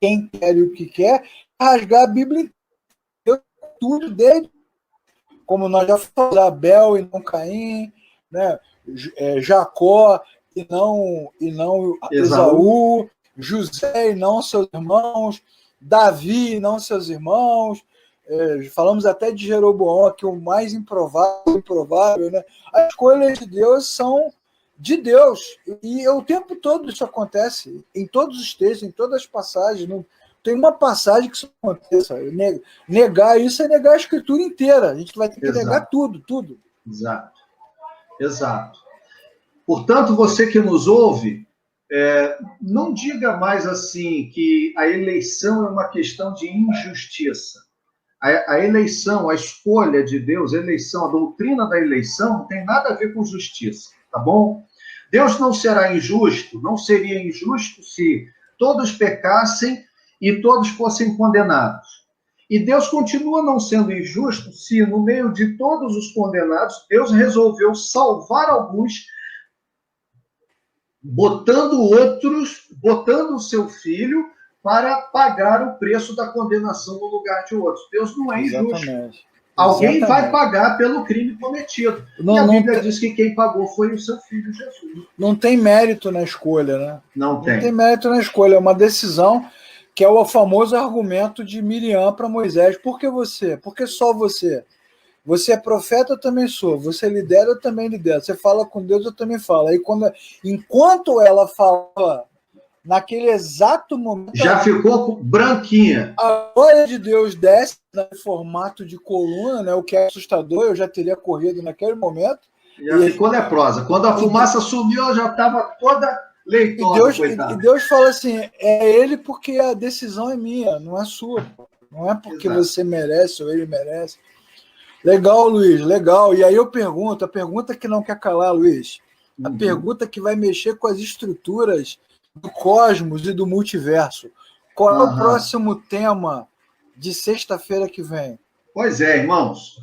quem quer e o que quer, rasgar a Bíblia inteira, tudo dele, como nós já falamos, Abel e não Caim, né? Jacó e não Esaú, José e não seus irmãos, Davi e não seus irmãos. Falamos até de Jeroboão aqui, o mais improvável, né? As escolhas de Deus são de Deus, e o tempo todo isso acontece, em todos os textos, em todas as passagens. Não tem uma passagem que isso aconteça. Negar isso é negar a Escritura inteira. A gente vai ter que negar tudo. Exato. Portanto, você que nos ouve, não diga mais assim que a eleição é uma questão de injustiça. A eleição, a escolha de Deus, a eleição, a doutrina da eleição não tem nada a ver com justiça, tá bom? Deus não será injusto, não seria injusto se todos pecassem e todos fossem condenados. E Deus continua não sendo injusto se, no meio de todos os condenados, Deus resolveu salvar alguns, botando o seu filho para pagar o preço da condenação no lugar de outros. Deus não é injusto. Alguém vai pagar pelo crime cometido. E a Bíblia diz que quem pagou foi o seu filho Jesus. Não tem mérito na escolha, né? Não tem mérito na escolha. É uma decisão que é o famoso argumento de Miriam para Moisés. Por que você? Por que só você? Você é profeta, eu também sou. Você lidera, eu também lidero. Você fala com Deus, eu também falo. Aí, enquanto ela falava, naquele exato momento... Já ficou branquinha. A glória de Deus desce em formato de coluna, né, o que é assustador. Eu já teria corrido naquele momento. Já ficou leprosa. Quando a fumaça sumiu, ela já estava toda leitosa. E Deus fala assim, é ele porque a decisão é minha, não é sua. Não é porque você merece ou ele merece. Legal, Luiz, legal. E aí eu pergunto, a pergunta que não quer calar, Luiz, a pergunta que vai mexer com as estruturas do cosmos e do multiverso. Qual é o próximo tema de sexta-feira que vem? Pois é, irmãos.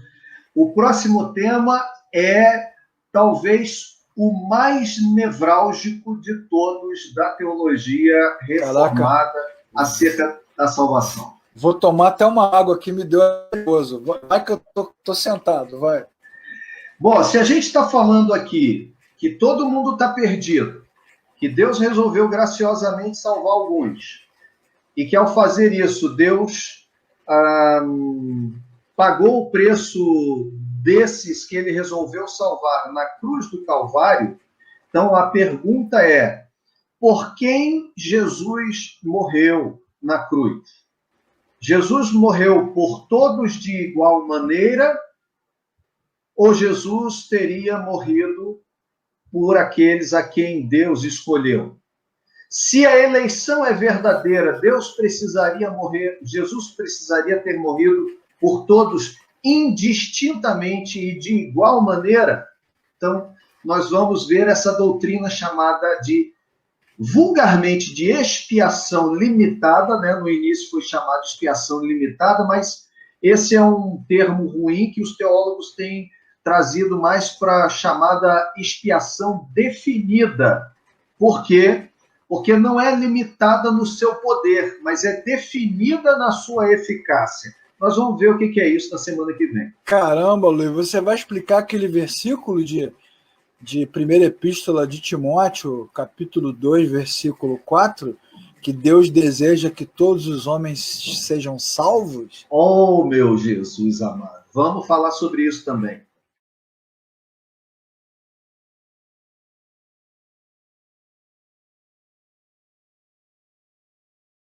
O próximo tema é talvez o mais nevrálgico de todos da teologia reformada acerca da salvação. Vou tomar até uma água aqui, me deu nervoso. Vai que eu tô sentado, vai. Bom, se a gente está falando aqui que todo mundo está perdido, que Deus resolveu graciosamente salvar alguns, e que ao fazer isso, Deus pagou o preço desses que ele resolveu salvar na cruz do Calvário, então a pergunta é, por quem Jesus morreu na cruz? Jesus morreu por todos de igual maneira ou Jesus teria morrido por aqueles a quem Deus escolheu? Se a eleição é verdadeira, Jesus precisaria ter morrido por todos indistintamente e de igual maneira? Então, nós vamos ver essa doutrina chamada vulgarmente de expiação limitada, né? No início foi chamado de expiação limitada, mas esse é um termo ruim que os teólogos têm trazido mais para a chamada expiação definida. Por quê? Porque não é limitada no seu poder, mas é definida na sua eficácia. Nós vamos ver o que é isso na semana que vem. Caramba, Luiz, você vai explicar aquele versículo de primeira epístola de Timóteo, capítulo 2, versículo 4, que Deus deseja que todos os homens sejam salvos? Oh, meu Jesus amado. Vamos falar sobre isso também.